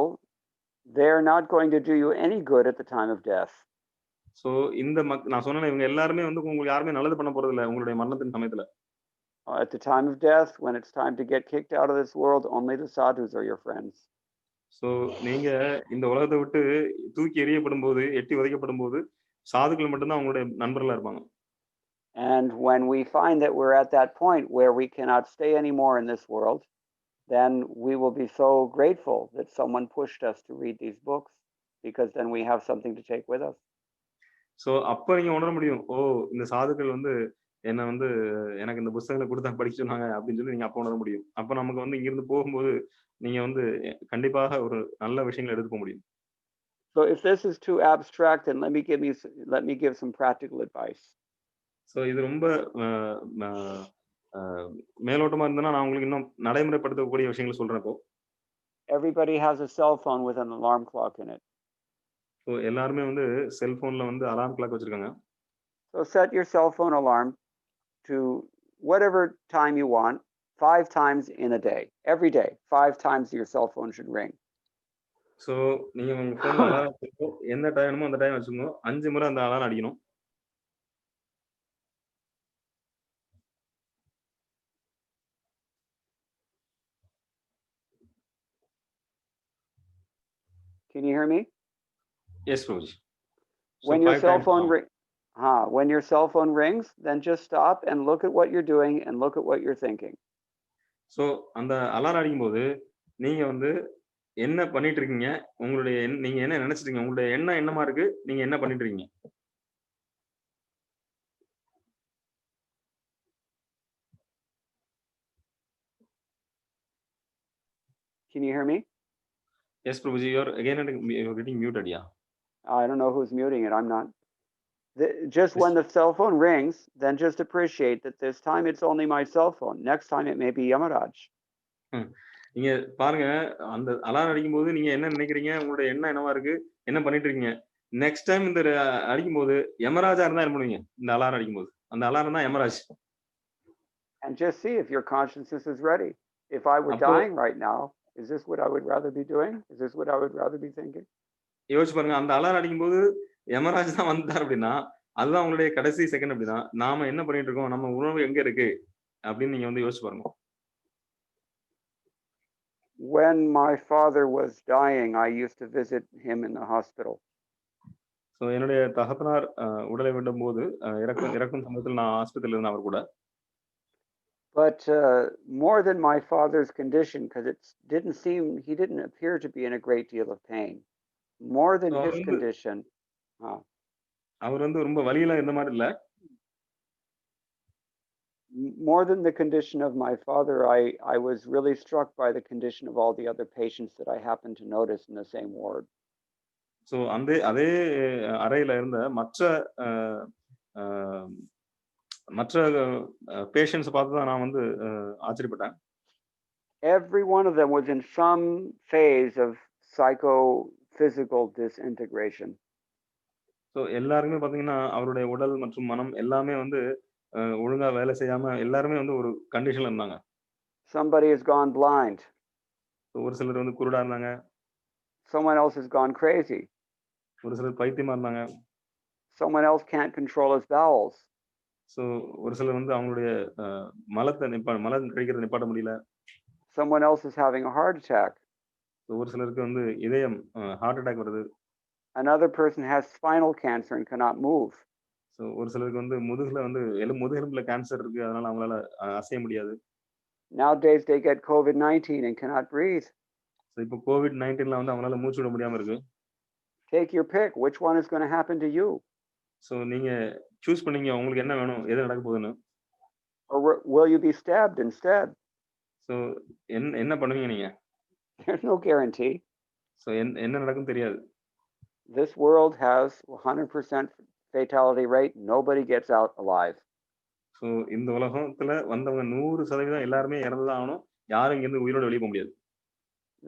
they're not going to do you any good at the time of death. So இந்த நான் சொன்னேன், இவங்க எல்லாருமே வந்து உங்களுக்கு யாருமே நல்லது பண்ண போறது இல்ல உங்களுடைய மரணத்தின் சமயத்துல. At the time of death, when it's time to get kicked out of this world, only the sadhus are your friends. So நீங்க இந்த உலகத்தை விட்டு தூக்கி எறியப்படும் போது, எட்டி உதைக்கப்படும் போது சாதுக்கள் மட்டும்தான் உங்களுடைய நண்பர்களா இருப்பாங்க. And when we find that we're at that point where we cannot stay anymore in this world, then we will be so grateful that someone pushed us to read these books, because then we have something to take with us. So அப்ப நீங்க உணர முடியும், ஓ இந்த சாதுக்கள் வந்து என்ன வந்து எனக்கு இந்த புத்தகங்களை கொடுத்தா படிக்க சொன்னாங்க அப்படின்னு சொல்லி நீங்க அப்ப உணர முடியும். அப்ப நமக்கு வந்து இங்கிருந்து போகும்போது நீங்க வந்து கண்டிப்பாக ஒரு நல்ல விஷயங்களை எடுத்துக்க முடியும். So if this is too abstract, then let me give some practical advice. So இது ரொம்ப மேலோட்டமா இருந்தனா நான் உங்களுக்கு இன்னும் நடைமுறைப்படுத்தக்கூடிய விஷயங்களை சொல்றேன் இப்போ. Everybody has a cell phone with an alarm clock in it. So எல்லாருமே வந்து செல்போன்ல வந்து அலார்ம் கிளாக் வச்சிருக்காங்க. So set your cell phone alarm to whatever time you want, 5 times in a day. Every day, 5 times your cell phone should ring. So நீங்க உங்க ஃபோன்ல alarm வச்சுக்கோ, எந்த டைமோ அந்த டைம் வச்சுக்கோங்க. 5 முறை அந்த அலாரம் அடிக்கணும். Can you hear me? Yes, Prabhuji. So When your 5 cell times phone now. when your cell phone rings, then just stop and look at what you're doing and look at what you're thinking. So அந்த alarm அடிக்கும்போது நீங்க வந்து என்ன பண்ணிட்டு இருக்கீங்க, உங்களுடைய நீங்க என்ன நினைச்சிட்டு இருக்கீங்க, உங்களுடைய எண்ணம் என்னமா இருக்கு, நீங்க என்ன பண்ணிட்டு இருக்கீங்க. Can you hear me? Yes, Prabhuji, you're getting muted, yeah. I don't know who's muting it. I'm not. Just when the cell phone rings, then just appreciate that this time it's only my cell phone. Next time it may be Yamaraj. நீங்க பாருங்க, அந்த alarm அடிக்கும்போது நீங்க என்ன நினைக்கிறீங்க, உங்களுடைய எண்ணம் என்னவா இருக்கு, என்ன பண்ணிட்டு இருக்கீங்க. நெக்ஸ்ட் டைம் இந்த அடிக்கும்போது யமராஜா இருந்தா என்ன பண்ணுவீங்க? இந்த அலாரம் அடிக்கும்போது அந்த அலாரம் தான் Yamraj. And just see if your consciousness is ready. If I were dying right now, is this what I would rather be doing? Is this what I would rather be thinking? யோசிச்சு பாருங்க, அந்த alarm அடிக்கும்போது யமராஜ் தான் வந்தார் அப்படின்னா அதுதான் உங்களுடைய கடைசி செகண்ட். அப்படின்னா நாம என்ன பண்ணிட்டு இருக்கோம், நம்ம உணவு எங்க இருக்கு அப்படின்னு நீங்க வந்து யோசிச்சு பாருங்க. When my father was dying, I used to visit him in the hospital. So என்னுடைய தகப்பனார் உடலை விடும் போது இறக்கும் சமயத்தில் நான் ஆஸ்பத்திரியில் இருந்தேன் அவர் கூட. But more than my father's condition, because he didn't appear to be in a great deal of pain. More than his condition. அவர் வந்து ரொம்ப வலியெல்லாம் இருந்த மாதிரி இல்ல. More than the condition of my father, I was really struck by the condition of all the other patients that I happened to notice in the same ward. So அதே அறையில இருந்த மற்ற patients பார்த்து தான் நான் வந்து ஆச்சரியப்பட்டேன். Every one of them was in some phase of psychophysical disintegration. So எல்லாருமே பாத்தீங்கன்னா அவருடைய உடல் மற்றும் மனம் எல்லாமே வந்து ஒழுங்கா வேலை செய்யாம எல்லாருமே வந்து ஒரு கண்டிஷன்ல இருந்தாங்க. Somebody has gone blind. ஒரு சிலர் வந்து குருடா இருந்தாங்க. Someone else has gone crazy. ஒரு சிலர் பைத்தியமா இருந்தாங்க. Someone else can't control his bowels. So ஒரு சிலர் வந்து அவங்களுடைய மலம் கழிக்கிறத நிப்பாட்ட முடியல. Someone else is having a heart attack. ஒரு சிலருக்கு வந்து இதயம் ஹார்ட் அட்டாக் வருது. Another person has spinal cancer and cannot move. So ஒரு சிலருக்கு வந்து முதுகெலும்புல கேன்சர் இருக்கு, அதனால அவங்களால அசைய முடியாது. Nowadays they get COVID-19 and cannot breathe. So இப்போ COVID-19ல வந்து அவங்களால மூச்சு விட முடியாம இருக்கு. Take your pick. Which one is going to happen to you? So நீங்க சூஸ் பண்ணீங்க உங்களுக்கு என்ன வேணும், எது நடக்க போகுதுன்னு. Or will you be stabbed instead? So என்ன பண்ணுவீங்க நீங்க? There's no guarantee. ஸோ என்ன நடக்கும் தெரியாது. This world has 100% fatality rate. Nobody gets out alive. So இந்த உலகத்துல வந்தவங்க 100% எல்லாருமே இறந்துதான் ஆகணும். யாரும் இங்க இருந்து உயிரோட வெளியே போக முடியாது.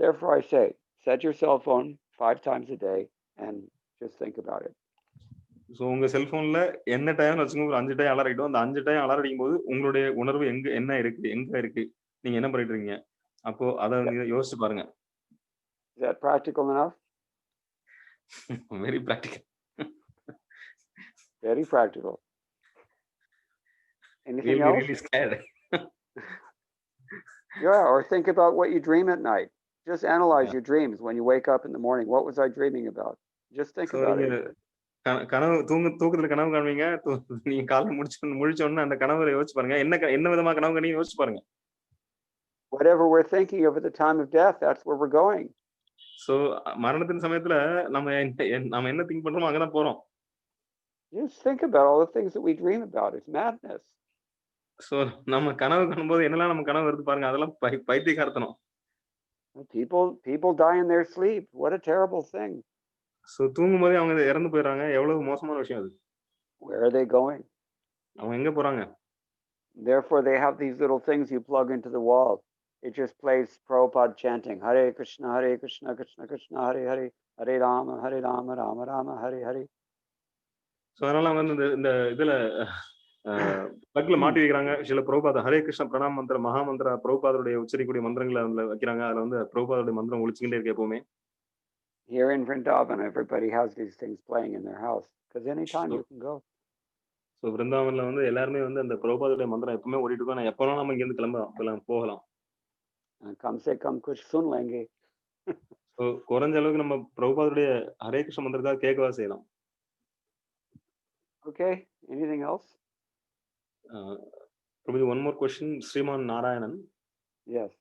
Therefore I say, set your cell phone 5 times a day and just think about it. So உங்க செல்போன்ல என்ன டைம் வச்சுக்கோங்க, ஒரு 5 டைம் அலாரம் அடிக்கும். அந்த 5 டைம் அலாரம் அடிக்கும் போது உங்களுடைய உணர்வு எங்க இருக்கு, நீங்க என்ன பண்ணிட்டு இருக்கீங்க, அப்போ அதை யோசிச்சு பாருங்க. Is that practical enough? Very practical. Very practical. Anything else? Really scared. Yeah, or think about what you dream at night. Just analyze your dreams when you wake up in the morning. What was I dreaming about? Just think about it. கனவு தூக்கத்துல கனவு காணுவீங்க. நீங்க காலைல முழிச்ச உடனே அந்த கனவுல யோசிச்சு பாருங்க. என்ன விதமா கனவு காணீங்க யோசிச்சு பாருங்க. Whatever we're thinking of at the time of death, that's where we're going. So மரணத்தின் சமயத்துல நம்ம என்ன திங்க் பண்றோமோ அங்க தான் போறோம். Just think about all the things that we dream about. It's madness. So நம்ம கனவு காணும்போது என்னெல்லாம் நம்ம கனவு வருது பாருங்க, அதெல்லாம் பைத்தியக்காரத்தனம். People die in their sleep. What a terrible thing. So தூங்கும்போதே அவங்க இறந்து போயிடுறாங்க. எவ்வளவு மோசமான விஷயம் அது. Where are they going? அவங்க எங்க போறாங்க? Therefore, they have these little things you plug into the wall. It just plays Prabhupada chanting, Hare Krishna, Krishna Krishna, Hare Hare, Hare Rama, Rama Rama, Hare Hare. So அதனால வந்து இந்த இதுல பிளக்ல மாட்டி வைக்கிறாங்க. சில பிரபுபாத ஹரே கிருஷ்ண பிரணாம் மந்திர மகா மந்திர பிரபுபாதருடைய உச்சரிக்கூடிய மந்திரங்களை அதுல வைக்கிறாங்க. அதுல வந்து பிரபுபாதருடைய மந்திரம் ஒழிச்சுக்கிட்டே இருக்கு எப்பவுமே. Here in Vrindavan, everybody has these things playing in their house because anytime you can go. So விருந்தாவன்ல வந்து எல்லாருமே வந்து அந்த பிரபுபாதருடைய மந்திரம் எப்பவுமே ஓடிட்டு இருக்கோம். நான் எப்போலாம் நம்ம இங்க இருந்து போகலாம். Kam se kam kuch sun lenge. So குறைஞ்ச அளவுக்கு நம்ம பிரபுபாதருடைய ஹரே கிருஷ்ண மந்திரத்தை கேட்கவா செய்யலாம். Okay, anything else? Prabhuji, one more question. Sriman Narayanan. Yes.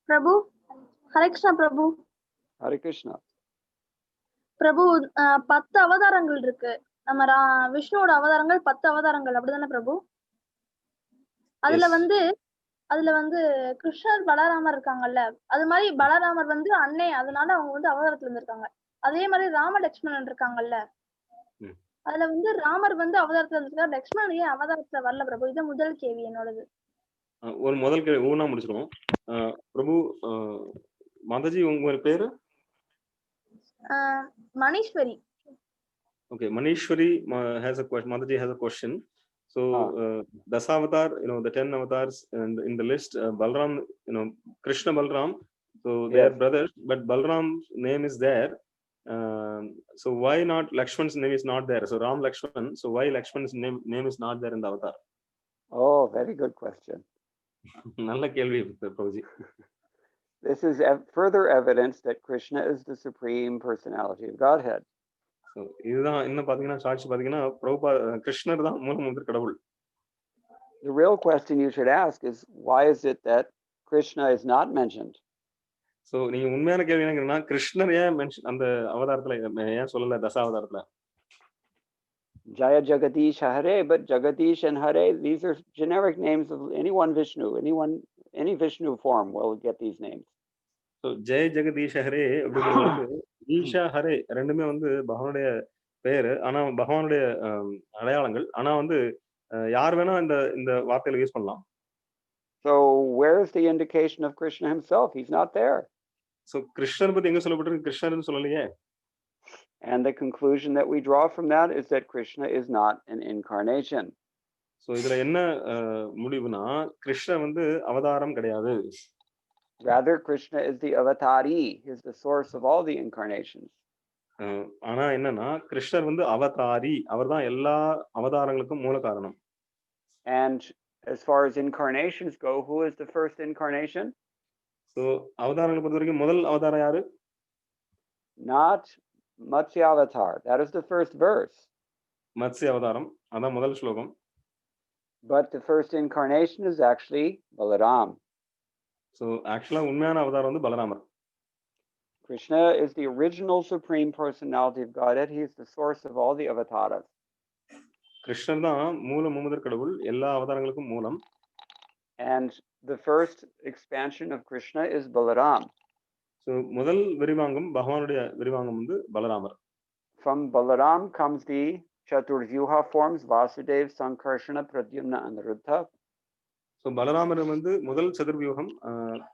Prabhu, Hare Krishna Prabhu. Hare Krishna. Prabhu, 10 அவதாரங்கள் இருக்கு. நம்ம விஷ்ணுவோட அவதாரங்கள் 10 அவதாரங்கள் அப்படிதானே பிரபு? அதுல வந்து கிருஷ்ணர் பலராமர் இருக்காங்கல்ல, அது மாதிரி பலராமர் வந்து அன்னை, அதனால அவங்க வந்து அவதாரத்துல இருந்திருக்காங்க. அதே மாதிரி ராம லட்சுமணன் இருக்காங்கல்ல, அதுல வந்து ராமர் வந்து அவதாரத்துல இருந்திருக்காரு, லட்சுமணன் ஏன் அவதாரத்துல வரல பிரபு? இது முதல் கேள்வி என்னோடது. ஒரு முதல் கேள்வி ஊனா முடிச்சிருவோம். பிரபு மாதாஜி, உங்க பேரு? மணீஸ்வரி. Okay, Manishwari has a question. Mataji has a question. So Dasavatar, the 10 avatars and in the list, Balram, Krishna Balram, so they are brothers, but Balram's name is there. So why not Lakshman's name is not there? So Ram Lakshman, so why Lakshman's name is not there in the avatar? Oh, very good question. Nalla kelvi Prabhuji. This is further evidence that Krishna is the supreme personality of Godhead. So இதுதான் இன்னும் பாத்தீங்கன்னா சாட்சி பாத்தீங்கன்னா கிருஷ்ணர் தான் மூலமுதற் கடவுள். The real question you should ask is, why is it that Krishna is not mentioned? So நீங்க உண்மையான கேள்வி என்னன்னா, கிருஷ்ணர் ஏன் மென்ஷன் அந்த அவதாரத்துல ஏன் சொல்லல தசாவதாரத்துல? Jaya Jagadish Hare, but Jagadish and Hare, these are generic names of any Vishnu. Any Vishnu form will get these names. So Jay Jagadish Hare அப்படிங்கிறது ஈஷா ஹரே ரெண்டுமே வந்து பகவானுடைய பெயரு. ஆனா பகவானுடைய அடையாளங்கள். ஆனா வந்து யார் வேணா இந்த வார்த்தையில யூஸ் பண்ணலாம். So where is the indication of Krishna himself? He's not there. So கிருஷ்ணர் பத்தி எங்க சொல்லப்பட்டிருக்கு? கிருஷ்ணர்னு சொல்லலையே. And the conclusion that we draw from that is that Krishna is not an incarnation. So இதுல என்ன முடிவுனா, கிருஷ்ணர் வந்து அவதாரம் கிடையாது. Rather, Krishna is the avatari. He is the source of all the incarnations. ஆனா என்னன்னா, கிருஷ்ணர் வந்து அவதாரி. அவர்தான் எல்லா அவதாரங்களுக்கும் மூல காரணம். And as far as incarnations go, who is the first incarnation? So அவதாரங்களை பொறுத்த வரைக்கும் முதல் அவதாரம் யாரு? Not Matsya avatar. That is the first verse. Matsya அவதாரம், அதான் முதல் ஸ்லோகம். But the first incarnation is actually Balaram. So actually உண்மையான அவதாரம் வந்து பலராமர். Krishna is the original supreme personality of Godhead. He is the source of all the avatars. கிருஷ்ணர் தான் மூலமுதற் கடவுள், எல்லா அவதாரங்களுக்கும் மூலம். And the first expansion of Krishna is Balaram. So முதல் விரிவாங்கம் பகவானுடைய விரிவாங்கம் வந்து பலராமர். From Balaram comes the Chaturvyuha forms, Vasudev, Sankarshana, Pradyumna, and Aniruddha. So பலராமர் வந்து முதல் சதுர்வியூகம்,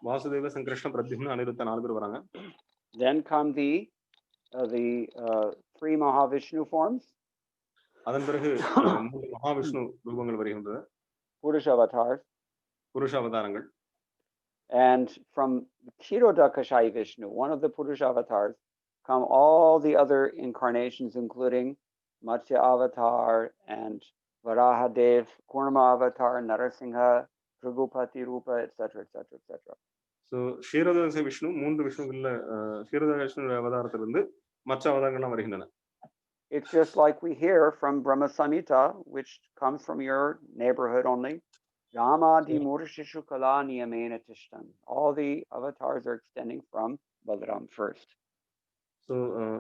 வாசுதேவ, சங்கர்ஷ்ண, பிரத்யும்ன, அனிருத்த 4 பேர் வராங்க. Then come the 3 Mahavishnu forms. அதன் பிறகு 3 மகாவிஷ்ணு ரூபங்கள் வருகின்றன. Purusha avatars. புருஷ அவதாரங்கள். And from Kshirodakashayi Vishnu, one of the Purusha avatars, come all the other incarnations, including Matsya avatar and Varahadev, Kurma avatar, Narasingha, Prabhupati Rupa, etc., etc., etc. So க்ஷீரோதக Vishnu 3 விஷ்ணுகள்ல க்ஷீரோதக Vishnu அவதாரத்திலிருந்து மற்ற அவதாரங்கள்லாம் வருகின்றன. It's just like we hear from Brahma Samhita, which comes from your neighborhood only. Yamadi Murshishu Kala Niyamena Tishtan. All the avatars are extending from Balaram first. So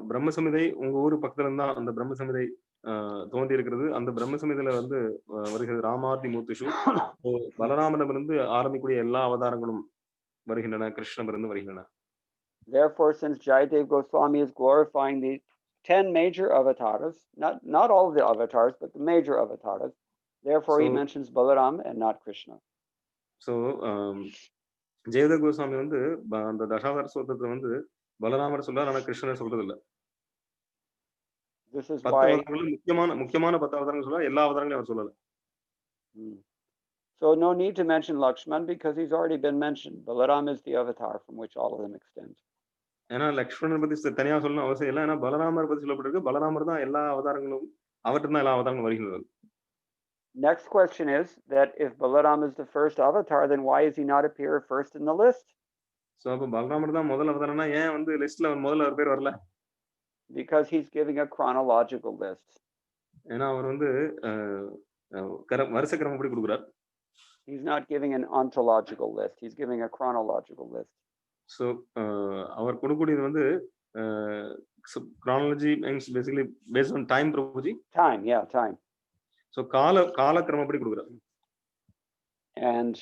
பிரம்ம சமிதை உங்க ஊரு பக்கத்துல இருந்தா அந்த பிரம்ம சமிதை தோன்றி இருக்கிறது. அந்த பிரம்ம சமிதையில வந்து வருகிறது ராமாதி மூர்த்திஷு. பலராமனிடமிருந்து ஆரம்பிக்கூடிய எல்லா அவதாரங்களும் வருகின்றன, கிருஷ்ணனிடமிருந்து வருகின்றன. Therefore, since Jayadev Goswami is glorifying the 10 major avatars, not all of the avatars, but the major avatars. Therefore, he mentions Balaram and not Krishna. So, ஜெயத Goswami வந்து அந்த தசாவதார ஸ்தோத்திரத்தை வந்து பலராமர் சொல்றார், ஆனா கிருஷ்ணர் சொல்றது இல்ல. This is 10 why முக்கியமான 10 அவதாரங்கள் சொல்றார், எல்லா அவதாரங்களையும் அவர் சொல்லல. So no need to mention Lakshman because he's already been mentioned. Balaram is the avatar from which all of them extend. ஏன்னா லக்ஷ்மணன் பத்தி தனியா சொல்லணும் அவசியம் இல்லை. ஏன்னா பலராமர் பத்தி சொல்லப்பட்டிருக்கு. பலராமர் தான் எல்லா அவதாரங்களும், அவர்கிட்ட தான் எல்லா அவதாரங்களும் வருகிறது. Next question is that if Balaram is the first avatar, then why does he not appear first in the list? So அப்ப பலராமர் தான் முதல் அவதாரம்னா ஏன் வந்து லிஸ்ட்ல முதல்ல அவர் பேர் வரல? Because he's giving a chronological list. ஏன்னா அவர் வந்து வரிசை கிரமப்படி கொடுக்குறார். He's not giving an ontological list. He's giving a chronological list. So அவர் கொடுக்கக்கூடியது வந்து chronology means basically based on time, Prabhuji. Time, yeah, time. So கால கிரமப்படி கொடுக்குறார். And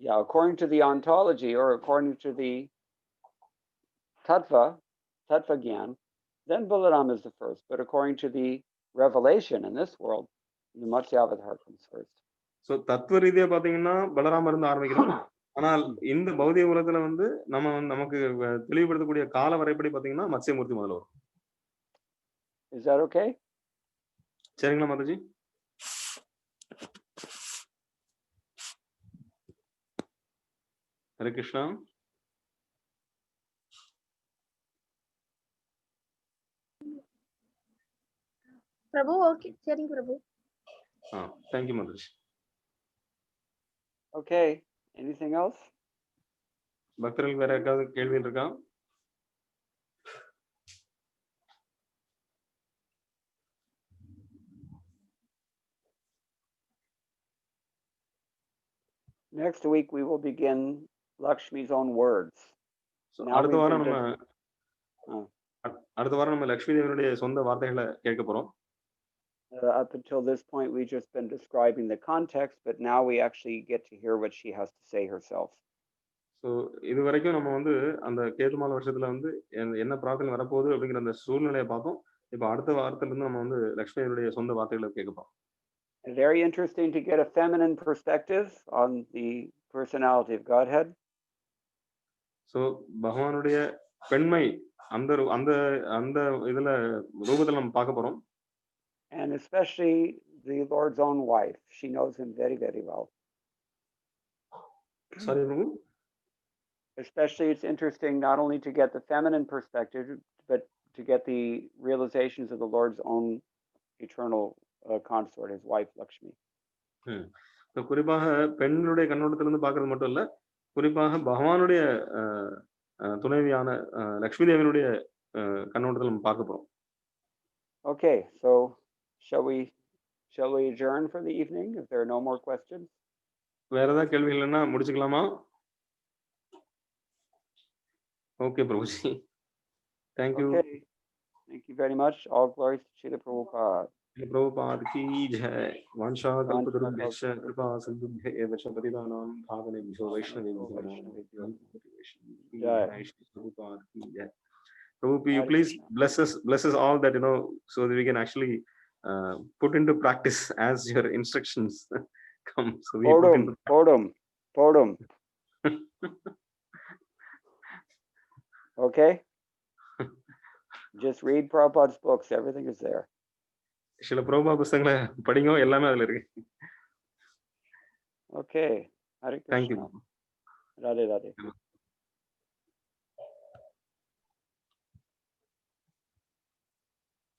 yeah, according to the ontology or according to the tattva gyan, then Balaram is the first. But according to the revelation in this world, the Matsya avatar comes first. So தத்துவ ரீதியா பாத்தீங்கன்னா பலராமர் இருந்து ஆரம்பிக்கிறோம். ஆனால் இந்த பௌதிக உலகத்துல வந்து நமக்கு தெளிவுபடுத்தக்கூடிய கால வரைப்படி பாத்தீங்கன்னா மத்ஸ்யமூர்த்தி முதல்ல வரும். Is that okay? சரிங்களா மாதாஜி? ஹரே கிருஷ்ணா. பிரபு ஓகே, சரிங்க பிரபு. Thank you Mataji. Okay, anything else? பக்தர்கள் வேற ஏதாவது கேள்வி இருக்கா? Next week we will begin Lakshmi's own words. So அடுத்த வாரம் நம்ம லக்ஷ்மி தேவியுடைய சொந்த வார்த்தைகளை கேட்க போறோம். Up until this point we've just been describing the context, but now we actually get to hear what she has to say herself. So இது வரைக்கும் நம்ம வந்து அந்த கேதுமால வருஷத்துல வந்து என்ன பிரார்த்தனை வரப்போகுது அப்படிங்கிற அந்த சூழ்நிலையை பார்த்தோம். இப்போ அடுத்த வாரத்துல இருந்து நம்ம வந்து லக்ஷ்மி தேவியுடைய சொந்த வார்த்தைகளை கேட்க போறோம். Very interesting to get a feminine perspective on the personality of Godhead. So பகவானுடைய பெண்மை அந்த அந்த இதுல ரூபத்துல நம்ம பார்க்க போறோம். And especially the Lord's own wife. She knows him very, very well. Sorry, especially it's interesting not only to get the feminine perspective, but to get the realizations of the Lord's own eternal consort, his wife Lakshmi. So குறிப்பாக பெண்ணுடைய கண்ணோட்டத்திலிருந்து பார்க்கிறது மட்டும் இல்ல, குறிப்பாக பகவானுடைய துணைவியான லக்ஷ்மி தேவியுடைய கண்ணோட்டத்தில் நம்ம பார்க்க போறோம். Okay, so shall we adjourn for the evening if there are no more questions? வேற ஏதாவது கேள்வி இல்லைன்னா முடிச்சுக்கலாமா? Okay, Prabhuji. Thank you. Okay. Thank you very much. All glories to Srila Prabhupada. Prabhupada ki jai. Vansha kalpatarubhyascha kripa sindhubhya eva cha patitanam bhavanebhyo vaishnavebhyo namo. Jai. Prabhupada ki jai. Prabhupada, you please bless us all that, so that we can actually put into practice as your instructions come. So we Podum. Okay? Just read Prabhupada's books. Everything is there. சில பிரபுபாத புத்தகங்களை படிங்க, எல்லாமே அதுல இருக்கு. Okay. Hare Krishna. Thank you. Radhe Radhe.